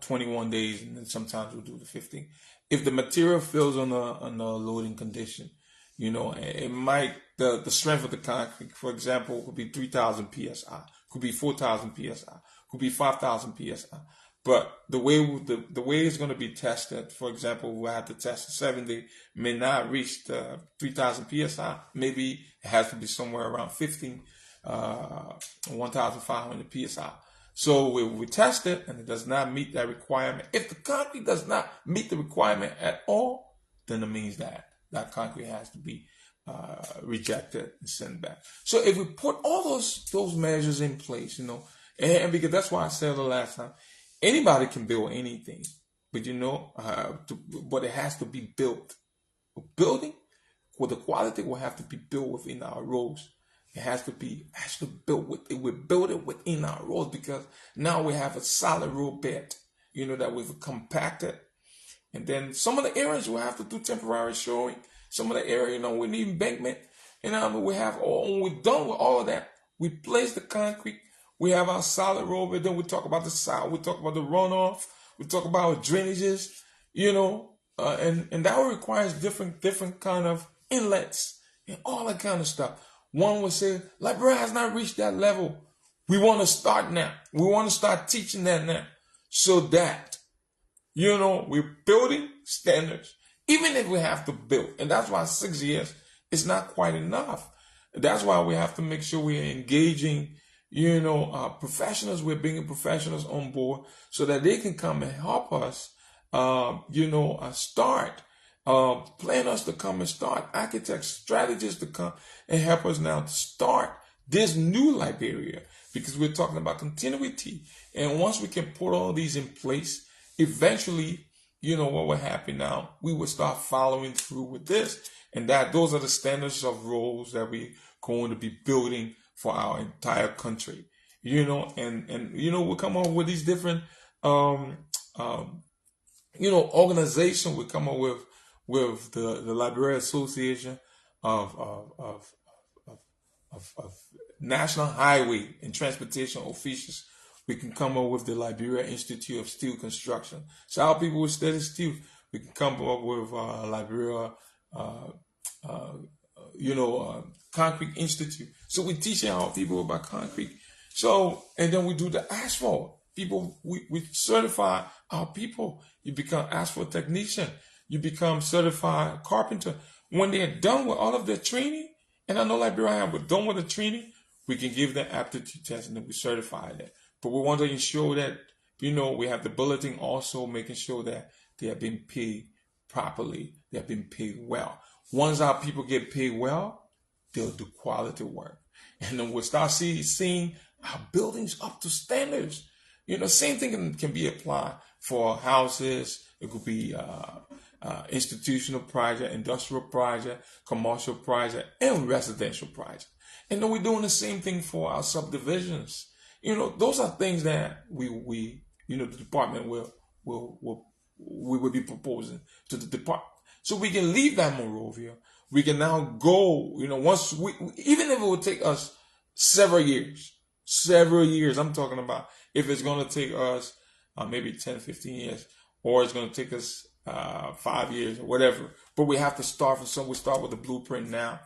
21 days, and then sometimes we'll do the 15. If the material fails on a loading condition, it might, the strength of the concrete, for example, could be 3,000 psi, could be 4,000 psi, could be 5,000 psi. But the way it's going to be tested, for example, we'll have to test a 7 day, may not reach the 3,000 psi. Maybe it has to be somewhere around 1,500 psi. So we test it, and it does not meet that requirement. If the concrete does not meet the requirement at all, then it means that concrete has to be rejected and sent back. So if we put all those measures in place, and because that's why I said the last time, anybody can build anything, but but it has to be built. Building with the quality will have to be built within our roads. It has to be built we build it within our roads, because now we have a solid road bed, that we've compacted. And then some of the areas we'll have to do temporary shoring. Some of the area, we need embankment. We have when we're done with all of that, we place the concrete. We have our solid road bed. Then we talk about the soil. We talk about the runoff. We talk about drainages. And that requires different kind of inlets and all that kind of stuff. One would say, Liberia has not reached that level. We want to start now. We want to start teaching that now, so that, we're building standards, even if we have to build. And that's why 6 years is not quite enough. That's why we have to make sure we're engaging, professionals. We're bringing professionals on board so that they can come and help us, start. Planners to come and start, architects, strategists to come and help us now to start this new Liberia, because we're talking about continuity. And once we can put all these in place, eventually, what will happen now? We will start following through with this, and those are the standards of roles that we're going to be building for our entire country. And we come up with these different organization. We come up with the Liberia Association of National Highway and Transportation Officials. We can come up with the Liberia Institute of Steel Construction. So our people will study steel. We can come up with Liberia, Concrete Institute. So we're teaching our people about concrete. So, and then we do the asphalt. People, we certify our people. You become asphalt technician. You become certified carpenter. When they're done with all of their training, and I know Liberia, we're done with the training, we can give them aptitude test and then we certify that. But we want to ensure that, we have the bulletin also making sure that they have been paid properly. They have been paid well. Once our people get paid well, they'll do quality work. And then we'll start seeing our buildings up to standards. Same thing can be applied for houses. It could be institutional project, industrial project, commercial project, and residential project. And then we're doing the same thing for our subdivisions. Those are things that we the department will be proposing to the department. So we can leave that Monrovia. We can now go, once even if it would take us several years, I'm talking about if it's going to take us maybe 10, 15 years, or it's going to take us 5 years or whatever. But we have to start from somewhere. We start with the blueprint now,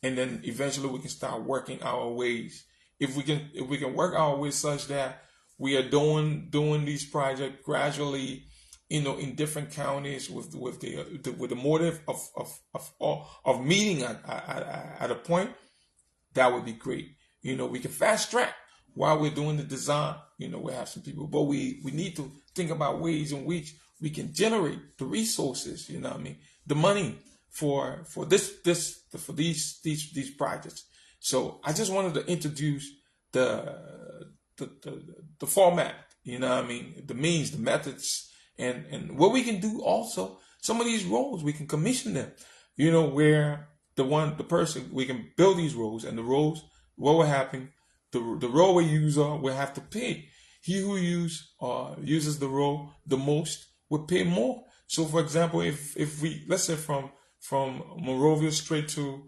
and then eventually we can start working our ways. If we can work our ways such that we are doing these projects gradually, in different counties with the motive of meeting at a point, that would be great. We can fast track while we're doing the design. We have some people, but we need to think about ways in which we can generate the resources. The money for these projects. So I just wanted to introduce the format. The means, the methods. And what we can do also, some of these roads, we can commission them, where the person, we can build these roads, and the roads, what will happen, the roadway user will have to pay. He who uses the road the most will pay more. So for example, if we, let's say from Monrovia straight to,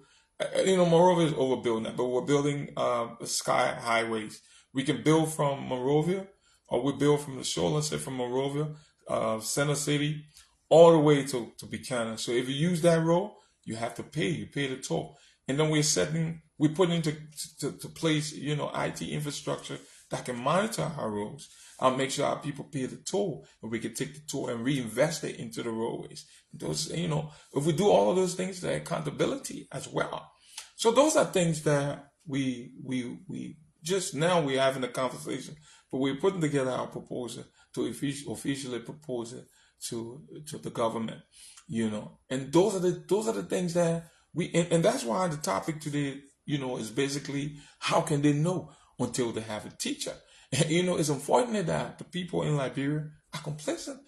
Monrovia is overbuilt now, but we're building sky highways. We can build from Monrovia, or we build from the shore, let's say from Monrovia, Center City, all the way to Buchanan. So if you use that road, you have to pay. You pay the toll. And then we're putting into place, IT infrastructure that can monitor our roads. I'll make sure our people pay the toll, and we can take the toll and reinvest it into the roadways. Those, if we do all of those things, there's accountability as well. So those are things that we just now we're having a conversation, but we're putting together our proposal to officially propose it to the government, and those are the things that and that's why the topic today, is basically how can they know until they have a teacher. It's unfortunate that the people in Liberia are complacent.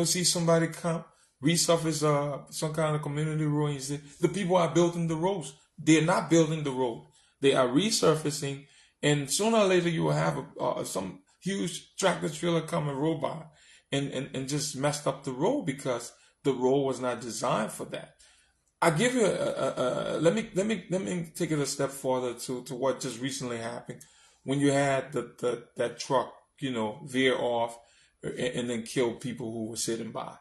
See somebody come resurface some kind of community road, and say the people are building the roads. They're not building the road. They are resurfacing, and sooner or later you will have some huge tractor trailer come and roll by and just messed up the road because the road was not designed for that. I give you let me take it a step further to what just recently happened when you had that truck veer off and then kill people who were sitting by.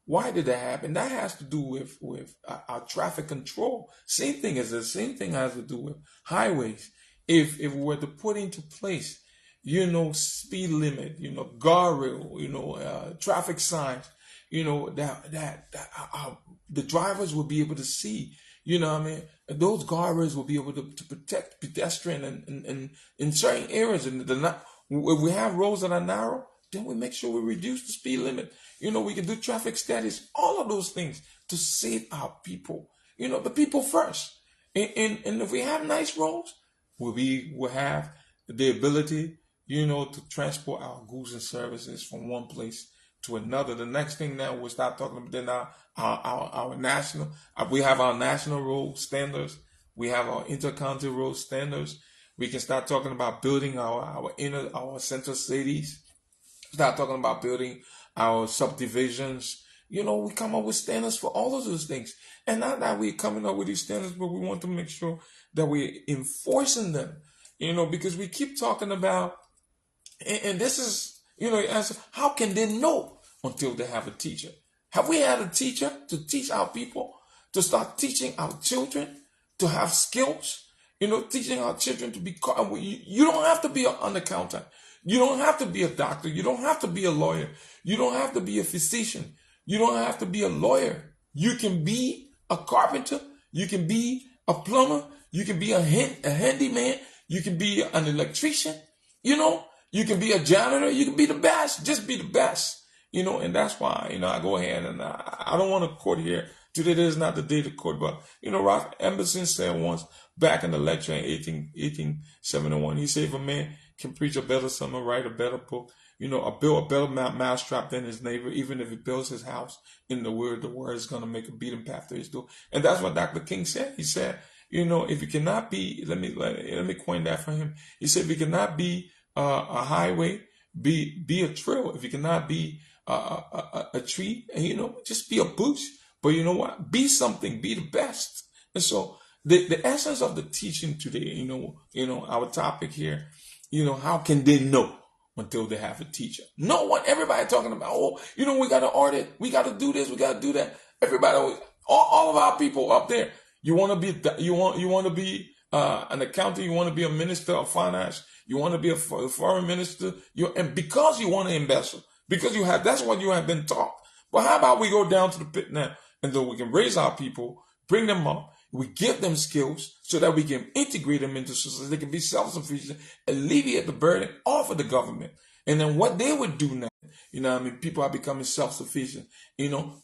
Why did that happen? That has to do with our traffic control. Same thing has to do with highways. If we were to put into place speed limit, guardrail, traffic signs, that the drivers will be able to see, those guardrails will be able to protect pedestrian and in certain areas. And if we have roads that are narrow, then we make sure we reduce the speed limit. We can do traffic studies, all of those things to save our people, the people first. And if we have nice roads, we will have the ability to transport our goods and services from one place to another. The next thing now we'll start talking about then our national, we have our national road standards, we have our intercounty road standards, We can start talking about building our central cities. Start talking about building our subdivisions. We come up with standards for all of those things. And not that we're coming up with these standards, but we want to make sure that we're enforcing them. Because we keep talking about, and this is, answer, how can they know until they have a teacher? Have we had a teacher to teach our people, to start teaching our children to have skills? Teaching our children to be, you don't have to be an accountant. You don't have to be a doctor. You don't have to be a lawyer. You don't have to be a physician. You don't have to be a lawyer. You can be a carpenter. You can be a plumber. You can be a handyman. You can be an electrician. You can be a janitor. You can be the best. Just be the best. And that's why, I go ahead and I don't want to quote here. Today is not the day to quote, but, Ralph Emerson said once back in the lecture in 1871, he said, if a man can preach a better sermon, write a better book, build a better mousetrap than his neighbor, even if he builds his house in the word is going to make a beaten path to his door. And that's what Dr. King said. He said, if you cannot be, let me coin that for him. He said, if you cannot be a highway, be a trail. If you cannot be a tree, just be a bush. But you know what? Be something. Be the best. And so the essence of the teaching today, our topic here, how can they know until they have a teacher? No one, everybody talking about, we got to audit. We got to do this. We got to do that. Everybody, all of our people up there, you want to be an accountant. You want to be a minister of finance. You want to be a foreign minister. And because you want to invest, because that's what you have been taught. But how about we go down to the pit now? And then we can raise our people, bring them up, we give them skills so that we can integrate them into society. They can be self-sufficient, alleviate the burden off of the government. And then what they would do now, people are becoming self-sufficient,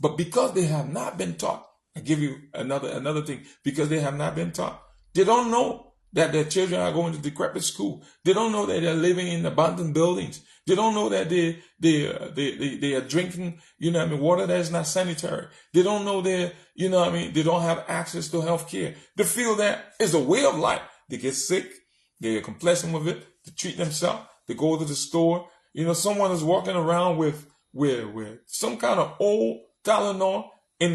but because they have not been taught, I give you another thing, because they have not been taught, they don't know that their children are going to decrepit school. They don't know that they're living in abandoned buildings. They don't know that they are drinking, water that is not sanitary. They don't know they don't have access to health care. They feel that it's a way of life. They get sick. They get complacent with it. They treat themselves. They go to the store. Someone is walking around with some kind of old Tylenol in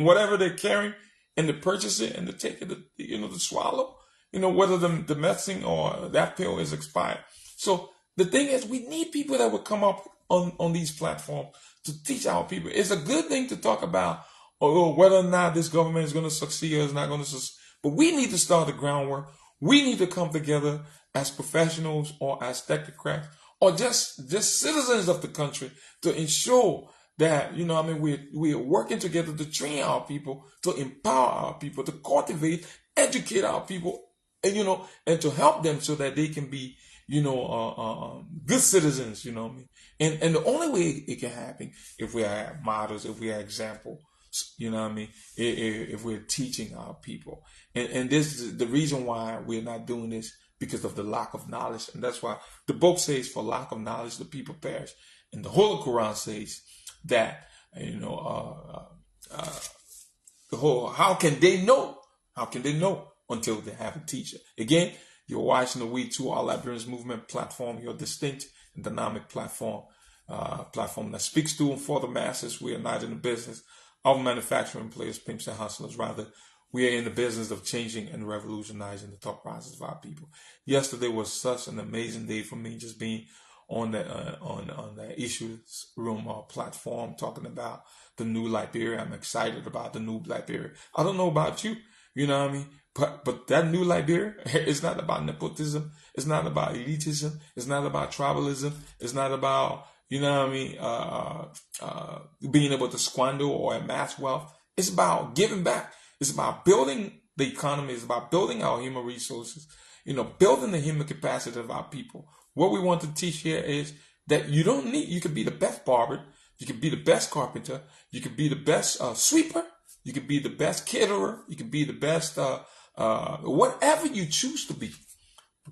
whatever they're carrying, and they purchase it and they take it, to swallow, whether the medicine or that pill is expired. So the thing is, we need people that will come up on these platforms to teach our people. It's a good thing to talk about, whether or not this government is going to succeed or is not going to succeed. But we need to start the groundwork. We need to come together as professionals or as technocrats or just citizens of the country to ensure that, we are working together to train our people, to empower our people, to cultivate, educate our people, and to help them so that they can be, good citizens, And the only way it can happen if we are models, if we are example, if we're teaching our people. And this is the reason why we're not doing this, because of the lack of knowledge. And that's why the book says, for lack of knowledge, the people perish. And the Holy Quran says that, how can they know? How can they know until they have a teacher? Again, you're watching the WE2R Liberians Movement platform, your distinct and dynamic platform that speaks to and for the masses. We are not in the business of manufacturing players, pimps, and hustlers. Rather, we are in the business of changing and revolutionizing the thought process of our people. Yesterday was such an amazing day for me, just being on the Issues Room platform, talking about the new Liberia. I'm excited about the new Liberia. I don't know about you, But that new Liberia is not about nepotism. It's not about elitism. It's not about tribalism. It's not about, being able to squander or amass wealth. It's about giving back. It's about building the economy. It's about building our human resources, building the human capacity of our people. What we want to teach here is that you could be the best barber. You could be the best carpenter. You could be the best sweeper. You could be the best caterer. You could be the best, whatever you choose to be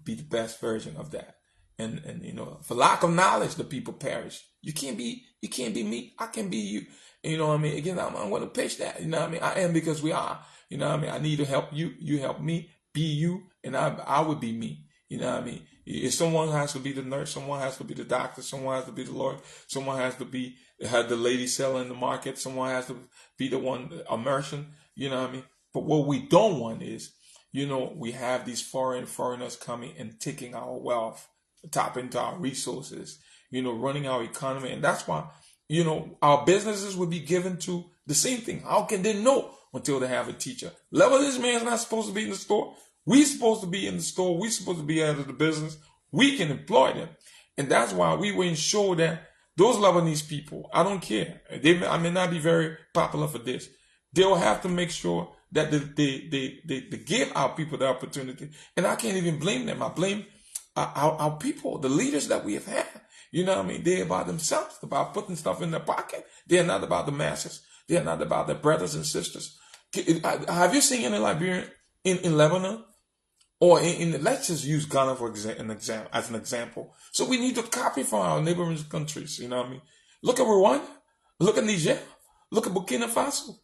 the best version of that. And for lack of knowledge, the people perish. You can't be me. I can be you. Again, I'm going to pitch that. I am because we are. I need to help you. You help me. Be you. and I would be me. You know what I mean? If someone has to be the nurse, someone has to be the doctor, someone has to be the lawyer, someone has to be the lady selling the market, someone has to be the one, a merchant. You know what I mean? But what we don't want is, we have these foreigners coming and taking our wealth, tapping into our resources, running our economy. And that's why, our businesses will be given to the same thing. How can they know until they have a teacher? Lebanese man's not supposed to be in the store. We're supposed to be in the store. We're supposed to be out of the business. We can employ them. And that's why we will ensure that those Lebanese people, I don't care. I may not be very popular for this. They'll have to make sure that they give our people the opportunity. And I can't even blame them. I blame our people, the leaders that we have had. You know what I mean? They're about themselves, about putting stuff in their pocket. They're not about the masses. They're not about their brothers and sisters. Have you seen any Liberian in Lebanon? Or let's just use Ghana as an example. So we need to copy from our neighboring countries. You know what I mean? Look at Rwanda. Look at Niger. Look at Burkina Faso.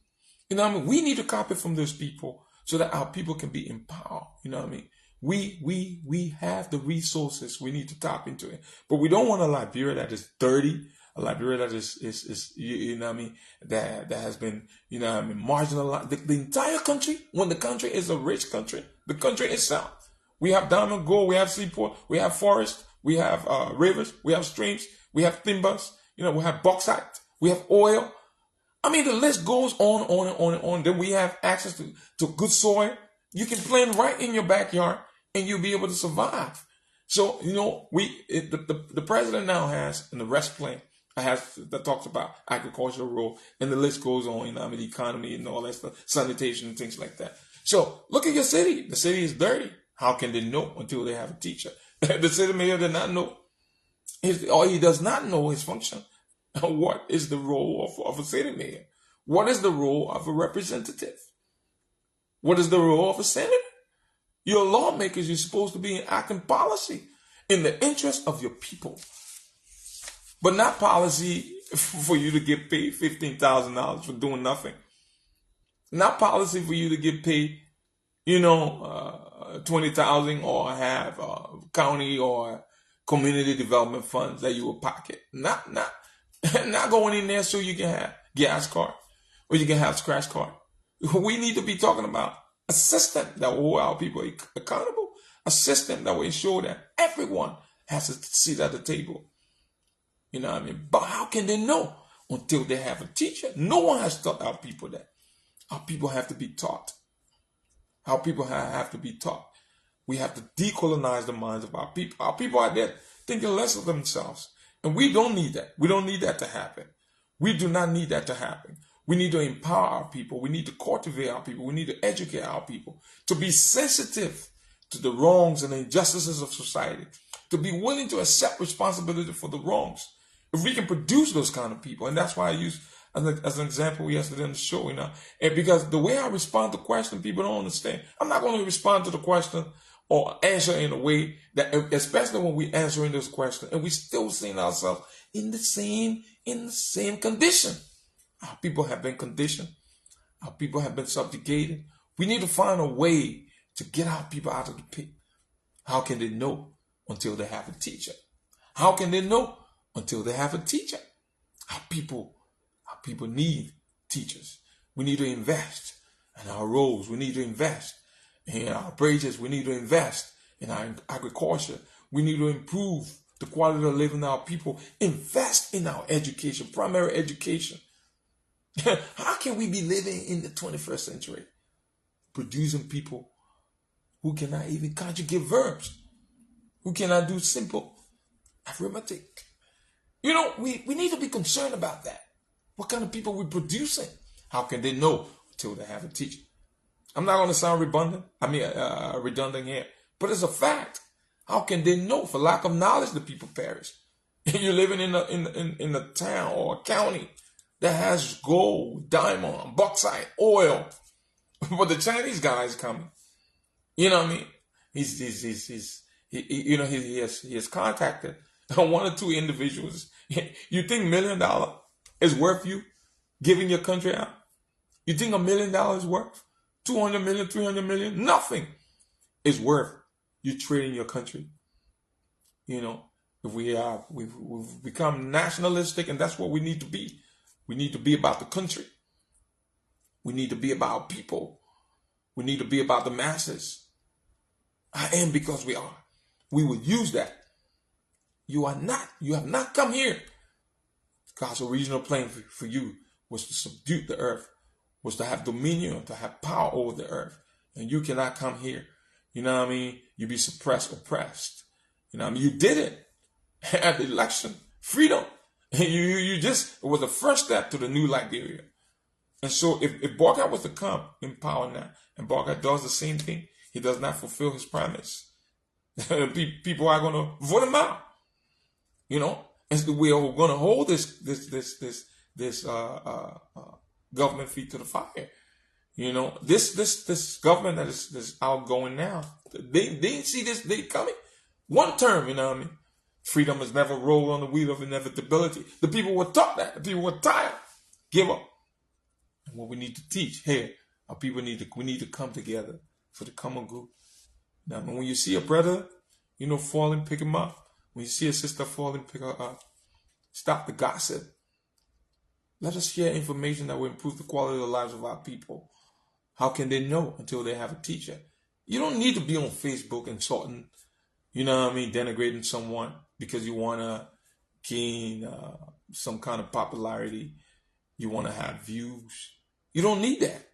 You know what I mean? We need to copy from those people so that our people can be empowered. You know what I mean? We have the resources. We need to tap into it. But we don't want a Liberia that is dirty, a Liberia that is you know what I mean, that has been, marginalized. The entire country, when the country is a rich country, the country itself. We have diamond, gold, we have seaport, we have forest, we have rivers, we have streams, we have timbers, we have bauxite, we have oil. I mean, the list goes on and on and on. Then we have access to good soil. You can plant right in your backyard and you'll be able to survive. So, the president now has an arrest plan that talks about agricultural role, and the list goes on, the economy and all that stuff, sanitation and things like that. So look at your city. The city is dirty. How can they know until they have a teacher? The city mayor did not know. Or he does not know his function. What is the role of a city mayor? What is the role of a representative? What is the role of a senator? You're lawmakers. You're supposed to be enacting policy in the interest of your people. But not policy for you to get paid $15,000 for doing nothing. Not policy for you to get paid, $20,000 or have county or community development funds that you will pocket. Not going in there so you can have gas card or you can have scratch card. We need to be talking about a system that will hold our people accountable, a system that will ensure that everyone has a seat at the table. You know what I mean? But how can they know until they have a teacher? No one has taught our people that. Our people have to be taught. Our people have to be taught. We have to decolonize the minds of our people. Our people are there thinking less of themselves. And we don't need that. We don't need that to happen. We do not need that to happen. We need to empower our people. We need to cultivate our people. We need to educate our people to be sensitive to the wrongs and the injustices of society, to be willing to accept responsibility for the wrongs. If we can produce those kind of people, and that's why I used as an example yesterday on the show, and because the way I respond to questions, people don't understand. I'm not going to respond to the question or answer in a way that, especially when we're answering those questions, and we still seeing ourselves in the same condition. Our people have been conditioned. Our people have been subjugated. We need to find a way to get our people out of the pit. How can they know until they have a teacher? How can they know until they have a teacher? Our people need teachers. We need to invest in our roads. We need to invest in our bridges. We need to invest in our agriculture. We need to improve the quality of living of our people. Invest in our education, primary education. How can we be living in the 21st century producing people who cannot even conjugate verbs, who cannot do simple arithmetic? We need to be concerned about that. What kind of people we're producing? How can they know until they have a teacher? I'm not going to sound redundant here, but it's a fact. How can they know? For lack of knowledge, the people perish. You're living in a town or a county that has gold, diamond, bauxite, oil, but the Chinese guy is coming. You know what I mean? He has contacted one or two individuals. You think $1 million is worth you giving your country out? You think $1 million is worth $200 million, $300 million? Nothing. is worth you trading your country. You know, if we've become nationalistic, and that's what we need to be. We need to be about the country. We need to be about people. We need to be about the masses. I am because we are. We will use that. You are not. You have not come here. God's original plan for you was to subdue the earth, was to have dominion, to have power over the earth. And you cannot come here. You know what I mean? You be suppressed, oppressed. You know what I mean? You did it at the election. Freedom. And it was the first step to the new Liberia. And so if Bogart was to come in power now, and Bogart does the same thing, he does not fulfill his promise. People are going to vote him out. You know, and we are going to hold this government feet to the fire. You know, this government that is outgoing now, they didn't see this day coming. One term, you know what I mean? Freedom is never rolled on the wheel of inevitability. The people were taught that. The people were tired. Give up. And what we need to teach here, our people we need to come together for the common good. Now, when you see a brother, you know, falling, pick him up. When you see a sister falling, pick her up. Stop the gossip. Let us share information that will improve the quality of the lives of our people. How can they know until they have a teacher? You don't need to be on Facebook insulting, you know what I mean, denigrating someone because you want to gain some kind of popularity. You want to have views. You don't need that.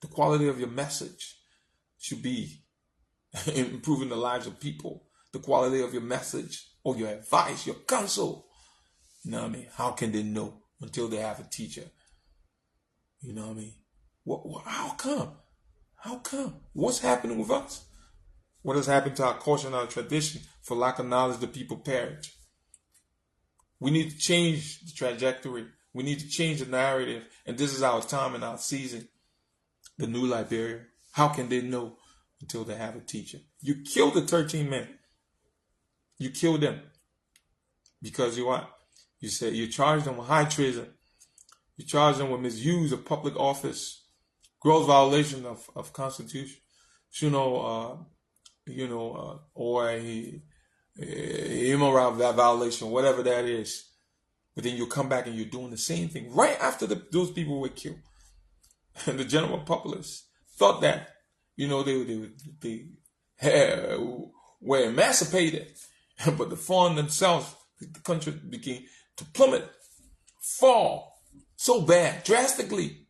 The quality of your message should be improving the lives of people. The quality of your message or your advice, your counsel. You know what I mean? How can they know until they have a teacher? You know what I mean? How come? How come? What's happening with us? What has happened to our culture and our tradition? For lack of knowledge, the people perish. We need to change the trajectory. We need to change the narrative. And this is our time and our season. The new Liberia. How can they know until they have a teacher? You killed the 13 men. You killed them. Because you what? You said you charged them with high treason. You charged them with misuse of public office. Gross violation of Constitution. Or a immoral violation, whatever that is. But then you come back and you're doing the same thing right after those people were killed. And the general populace thought that, you know, they were emancipated. But the foreign themselves, the country began to plummet, fall so bad, drastically.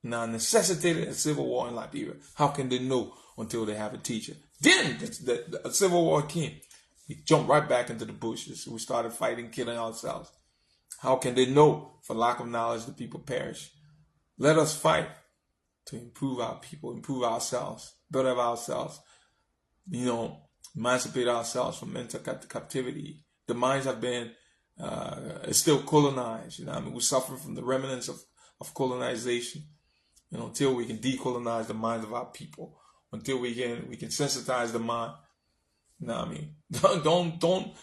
Now necessitated a civil war in Liberia. How can they know until they have a teacher? Then the civil war came. We jumped right back into the bushes. We started fighting, killing ourselves. How can they know? For lack of knowledge, the people perish. Let us fight to improve our people, improve ourselves, better ourselves. You know, emancipate ourselves from mental captivity. The minds have been still colonized. You know, I mean, we're suffering from the remnants of colonization. You know, until we can decolonize the minds of our people, until we can sensitize the mind. You know what I mean?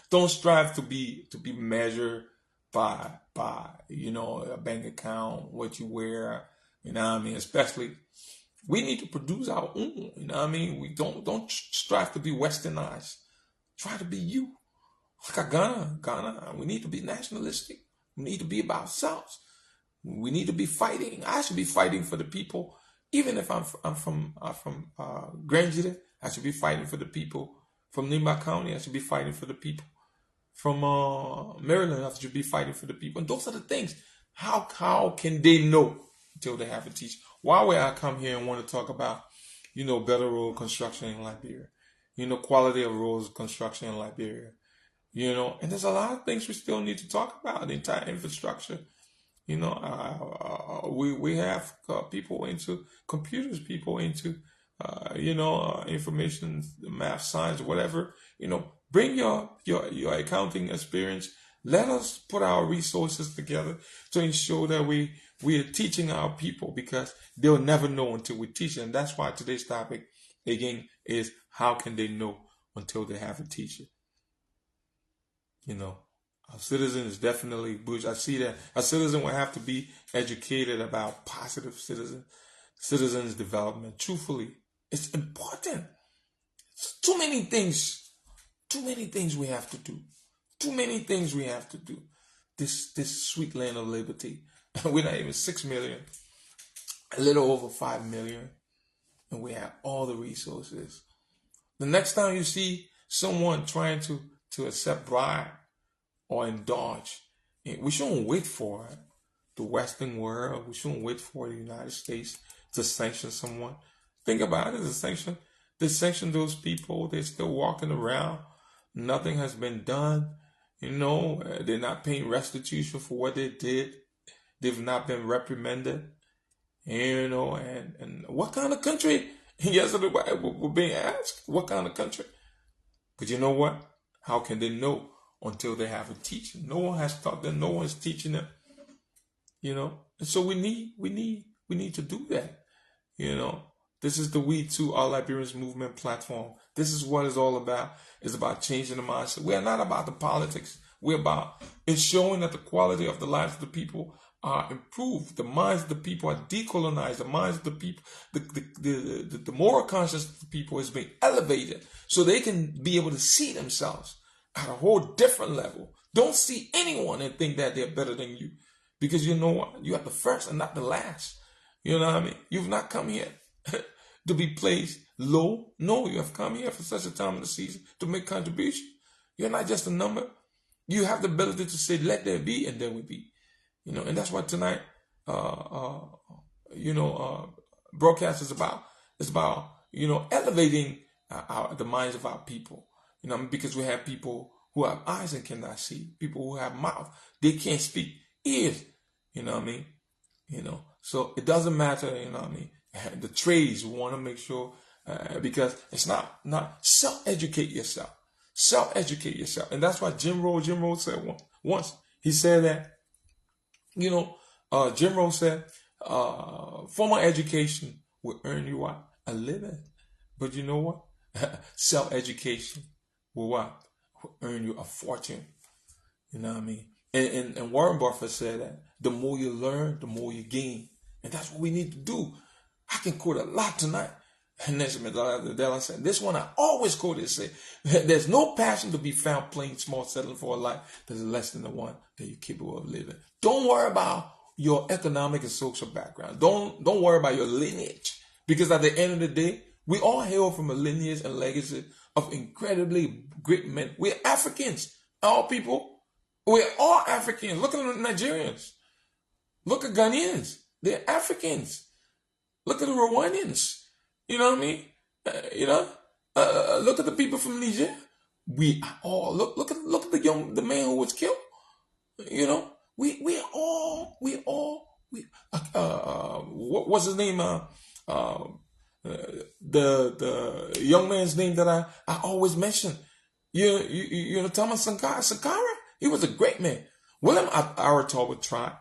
Don't strive to be measured by you know, a bank account, what you wear. You know what I mean? Especially, we need to produce our own. You know what I mean? We don't strive to be westernized. Try to be you. Like Ghana, we need to be nationalistic. We need to be about ourselves. We need to be fighting. I should be fighting for the people. Even if I'm from Grand, I should be fighting for the people. From Nimba County, I should be fighting for the people. From Maryland, I should be fighting for the people. And those are the things. How can they know until they have a teacher? Why would I come here and want to talk about, you know, better road construction in Liberia? You know, quality of roads construction in Liberia. You know, and there's a lot of things we still need to talk about. The entire infrastructure. You know, we have people into computers, people into, information, math, science, whatever. You know, bring your accounting experience. Let us put our resources together to ensure that we are teaching our people, because they'll never know until we teach them. And that's why today's topic, again, is how can they know until they have a teacher? You know. Our citizen is definitely bush. I see that a citizen will have to be educated about positive citizens development. Truthfully, it's important. Too many things. Too many things we have to do. Too many things we have to do. This sweet land of liberty. We're not even 6 million. A little over 5 million. And we have all the resources. The next time you see someone trying to accept bribe or indulge, we shouldn't wait for the Western world. We shouldn't wait for the United States to sanction someone. Think about it. They sanction those people. They're still walking around. Nothing has been done. They're not paying restitution for what they did. They've not been reprimanded. And what kind of country? Yesterday we're being asked, what kind of country? But you know what? How can they know until they have a teacher? No one has taught them. No one's teaching them. And so we need to do that. This is the WE2R Liberians Movement platform. This is what it's all about. It's about changing the mindset. We are not about the politics. We're about ensuring that the quality of the lives of the people are improved. The minds of the people are decolonized. The minds of the people, the moral conscience of the people is being elevated so they can be able to see themselves at a whole different level. Don't see anyone and think that they're better than you. Because you know what? You are the first and not the last. You know what I mean? You've not come here to be placed low. No, you have come here for such a time of the season to make contribution. You're not just a number. You have the ability to say, let there be, and there will be. And that's what tonight, broadcast is about. It's about, elevating the minds of our people. Because we have people who have eyes and cannot see. People who have mouth. They can't speak. Ears. So it doesn't matter, the trades, we want to make sure, because it's not self-educate yourself. Self-educate yourself. And that's why Jim Rowe said once. He said that, Jim Rowe said, formal education will earn you what? A living. But you know what? Self-education will what? Will earn you a fortune. You know what I mean? And Warren Buffett said that the more you learn, the more you gain. And that's what we need to do. I can quote a lot tonight. And Nelson Mandela said, this one I always quote it, say, there's no passion to be found playing small, settling for a life that is less than the one that you're capable of living. Don't worry about your economic and social background. Don't worry about your lineage. Because at the end of the day, we all hail from a lineage and legacy of incredibly great men. We're Africans, all people. We're all Africans. Look at the Nigerians. Look at Ghanaians. They're Africans. Look at the Rwandans. You know what I mean? Look at the people from Niger. We are all look at the man who was killed. What's his name? The young man's name that I always mention. Thomas Sankara. He was a great man. William Aratova tried.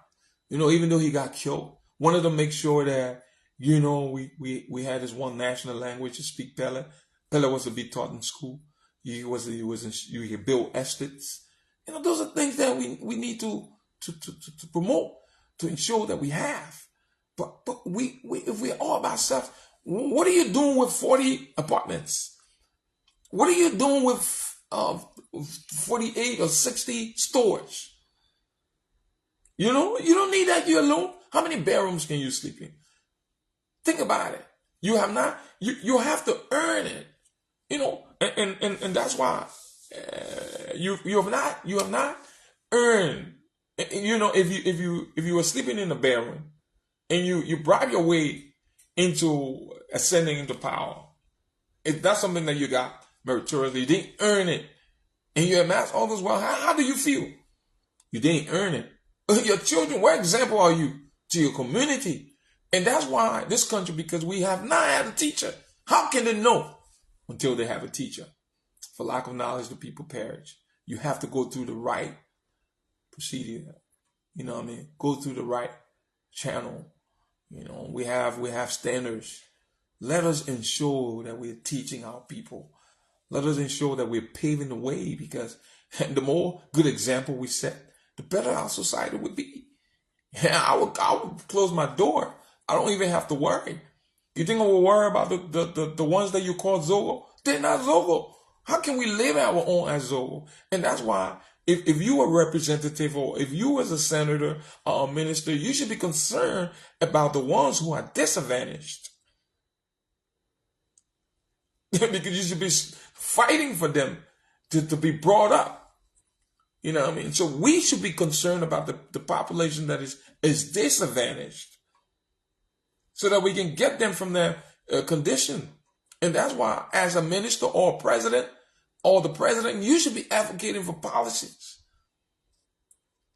Even though he got killed, wanted to make sure that, we had this one national language to speak Pele. Pele was to be taught in school. You could build estates. Those are things that we need to promote, to ensure that we have. But if we're all about stuff, what are you doing with 40 apartments? What are you doing with 48 or 60 stores? You don't need that. You're alone. How many bedrooms can you sleep in? Think about it. You have not. You have to earn it. And that's why you have not earned. If you were sleeping in a bedroom and you bribe your way into ascending into power, if that's something that you got meritoriously, you didn't earn it, and you amass all this wealth, how do you feel? You didn't earn it. Your children, what example are you to your community? And that's why this country, because we have not had a teacher. How can they know until they have a teacher? For lack of knowledge, the people perish. You have to go through the right procedure. Go through the right channel. We have standards. Let us ensure that we're teaching our people. Let us ensure that we're paving the way, because the more good example we set, the better our society would be. I would close my door. I don't even have to worry. You think I will worry about the ones that you call They're not Zogo. How can we live our own as Zogo? And that's why if you are a representative or if you as a senator or a minister, you should be concerned about the ones who are disadvantaged. Because you should be fighting for them to be brought up. You know what I mean? So we should be concerned about the population that is disadvantaged so that we can get them from their condition. And that's why as a minister or a president or the president, you should be advocating for policies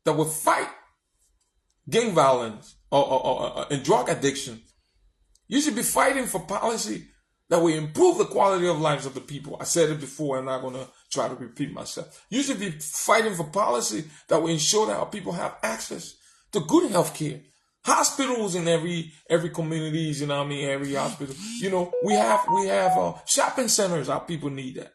that will fight gang violence and drug addiction. You should be fighting for policy that will improve the quality of lives of the people. I said it before, I'm not going to try to repeat myself. You should be fighting for policy that will ensure that our people have access to good health care. Hospitals in every communities, you know what I mean, every hospital. You know, we have shopping centers. Our people need that.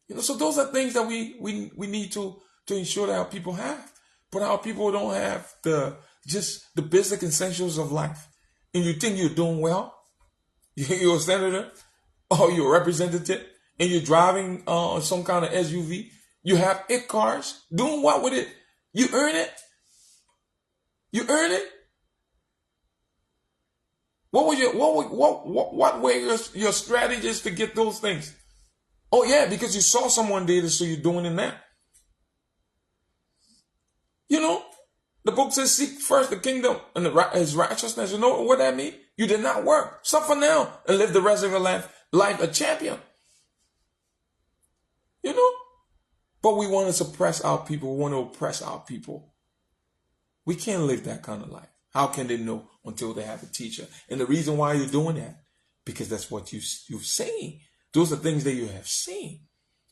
You know, so those are things that we need to ensure that our people have. But our people don't have the basic essentials of life. And you think you're doing well? You're a senator or you're a representative and you're driving some kind of SUV. You have 8 cars. Doing what with it? You earn it. You earn it. What were your strategies to get those things? Oh yeah, because you saw someone did it, so you're doing it now. You know, the book says, seek first the kingdom and his righteousness. You know what that means? You did not work. Suffer now and live the rest of your life a champion. You know? But we want to suppress our people. We want to oppress our people. We can't live that kind of life. How can they know until they have a teacher? And the reason why you're doing that, because that's what you've seen. Those are things that you have seen.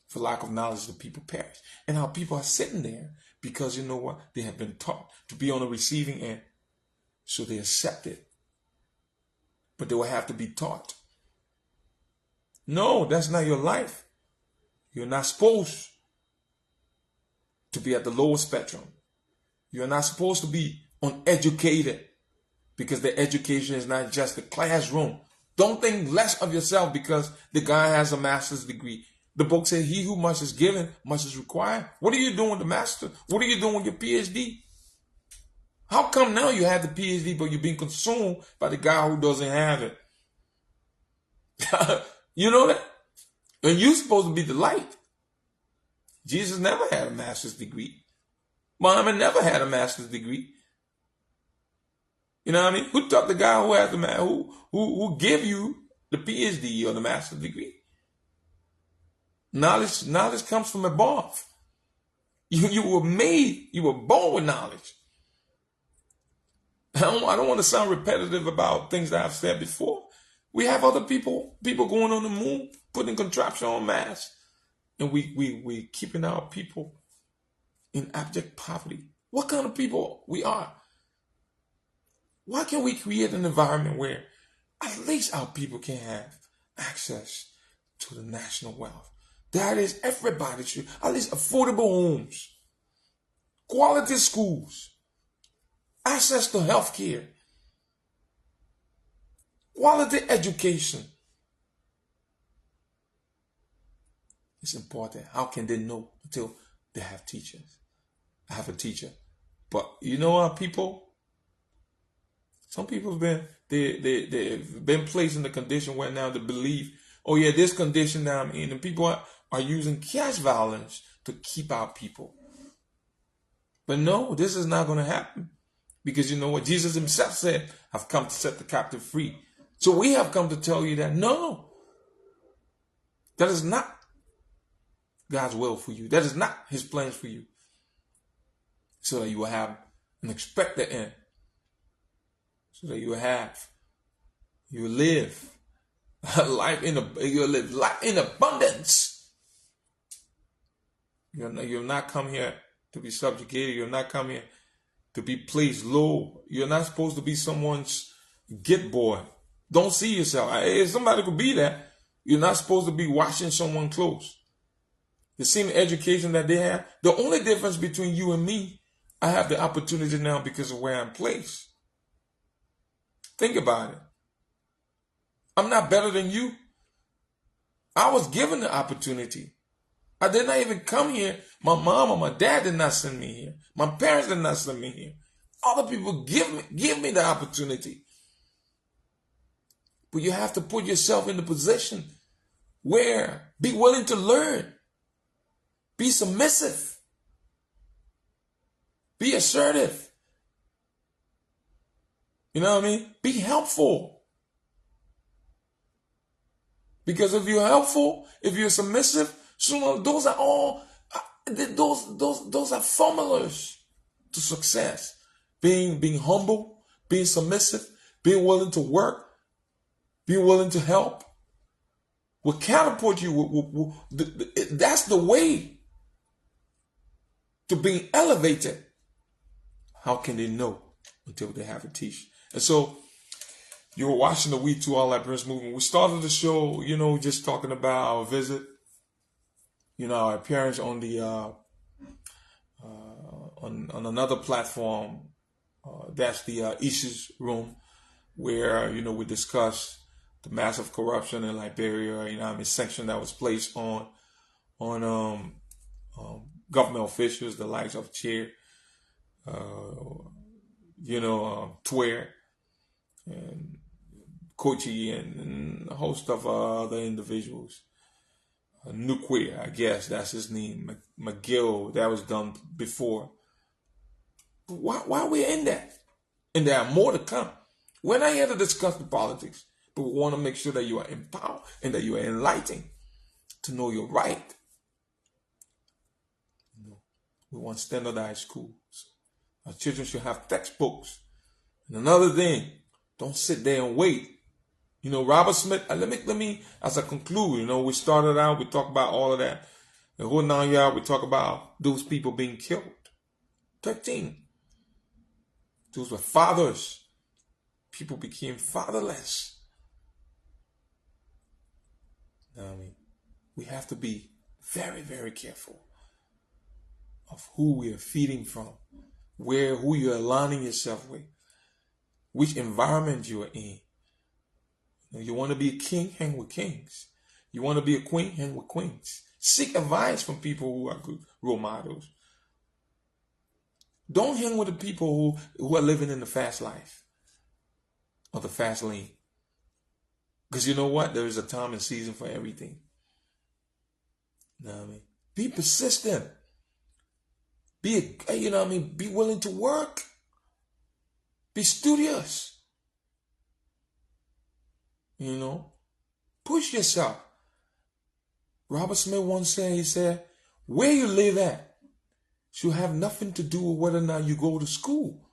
For lack of knowledge, the people perish. And our people are sitting there because, you know what? They have been taught to be on the receiving end. So they accept it. But they will have to be taught. No, that's not your life. You're not supposed to be at the lower spectrum. You're not supposed to be uneducated because the education is not just the classroom. Don't think less of yourself because the guy has a master's degree. The book says, he who much is given, much is required. What are you doing with the master? What are you doing with your PhD? How come now you have the PhD, but you're being consumed by the guy who doesn't have it? You know that? And you're supposed to be the light. Jesus never had a master's degree. Muhammad never had a master's degree. You know what I mean? Who taught the guy who has the who give you the PhD or the master's degree? Knowledge comes from above. You were born with knowledge. I don't want to sound repetitive about things that I've said before. We have other people going on the moon, putting contraption on Mars, and we keeping our people in abject poverty. What kind of people we are? Why can't we create an environment where at least our people can have access to the national wealth? That is, everybody should, at least affordable homes, quality schools, access to health care, quality education. It's important. How can they know until they have teachers? I have a teacher. But you know what, people? Some people have been, they've been placed in the condition where now they believe, oh yeah, this condition that I'm in, and people are using cash violence to keep our people. But no, this is not going to happen. Because you know what? Jesus himself said, I've come to set the captive free. So we have come to tell you that no, that is not God's will for you. That is not his plans for you. So that you will have an expected end. So that you will live life in abundance. You'll not come here to be subjugated. You'll not come here to be placed low. You're not supposed to be someone's get boy. Don't see yourself. If somebody could be that, you're not supposed to be washing someone's clothes. The same education that they have. The only difference between you and me, I have the opportunity now because of where I'm placed. Think about it. I'm not better than you.
I was given the opportunity. I did not even come here. My mom or my dad did not send me here. My parents did not send me here. Other people give me the opportunity. But you have to put yourself in the position where be willing to learn. Be submissive. Be assertive. You know what I mean? Be helpful. Because if you're helpful, if you're submissive, those are all, those are formulas to success. Being humble, being submissive, being willing to work, being willing to help will catapult you. That's the way to being elevated. How can they know until they have a teach? And so you were watching the WE2R Liberians movement. We started the show, just talking about our visit, our appearance on the on another platform. That's the Issues Room, where we discuss the massive corruption in Liberia. Sanction that was placed on government officials, the likes of Chair, Twer, and Kochi, and a host of other individuals. Nukwe, I guess that's his name. McGill, that was done before. But why are we in that? And there are more to come. We're not here to discuss the politics, but we want to make sure that you are empowered and that you are enlightened to know your right. We want standardized schools. Our children should have textbooks. And another thing, don't sit there and wait. Robert Smith, let me, as I conclude, we started out, we talked about all of that. The whole 9 yard, we talk about those people being killed. 13. Those were fathers. People became fatherless. We have to be very, very careful of who we are feeding from, who you are aligning yourself with, which environment you are in. You want to be a king, hang with kings. You want to be a queen, hang with queens. Seek advice from people who are good role models. Don't hang with the people who are living in the fast life or the fast lane. Because you know what? There is a time and season for everything. Be persistent. Be willing to work. Be studious. Push yourself. Robert Smith once said, where you live at should have nothing to do with whether or not you go to school.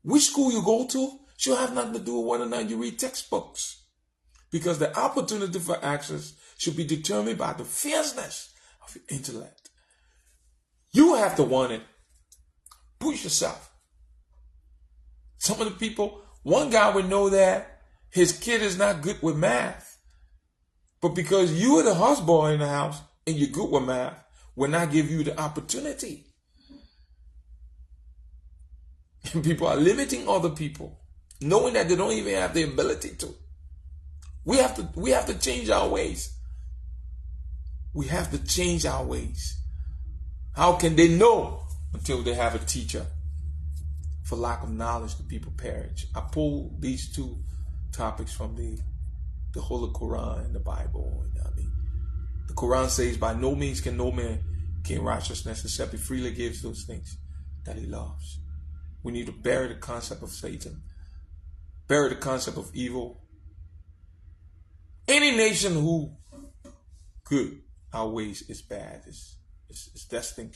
Which school you go to should have nothing to do with whether or not you read textbooks. Because the opportunity for access should be determined by the fierceness of your intellect. You have to want it. Push yourself. Some of the people, one guy would know that his kid is not good with math. But because you are the houseboy in the house and you're good with math, will not give you the opportunity. And people are limiting other people, knowing that they don't even have the ability to. We have to change our ways. We have to change our ways. How can they know until they have a teacher? For lack of knowledge, the people perish. I pulled these two topics from the Holy Quran and the Bible. The Quran says, by no means can no man gain righteousness except he freely gives those things that he loves. We need to bury the concept of Satan, bury the concept of evil. Any nation who good outweighs its bad is destined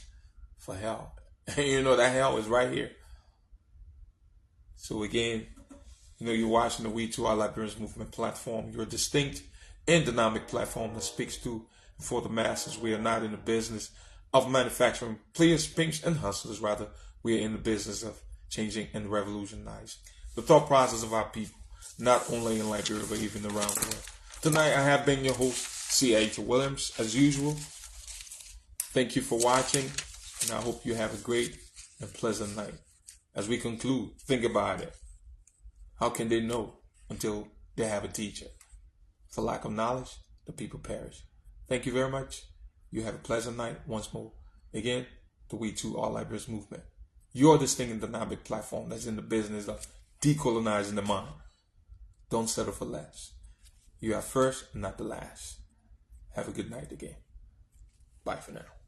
for hell. And that hell is right here. So again, you're watching the WE2R Liberians Movement platform. You're a distinct and dynamic platform that speaks to and for the masses. We are not in the business of manufacturing players, pimps, and hustlers. Rather, we are in the business of changing and revolutionizing the thought process of our people, not only in Liberia, but even around the world. Tonight, I have been your host, Ayiti Williams, as usual. Thank you for watching, and I hope you have a great and pleasant night. As we conclude, think about it. How can they know until they have a teacher? For lack of knowledge, the people perish. Thank you very much. You have a pleasant night once more. Again, the WE2R Liberians Movement. Your distinct and dynamic platform that's in the business of decolonizing the mind. Don't settle for less. You are first and not the last. Have a good night again. Bye for now.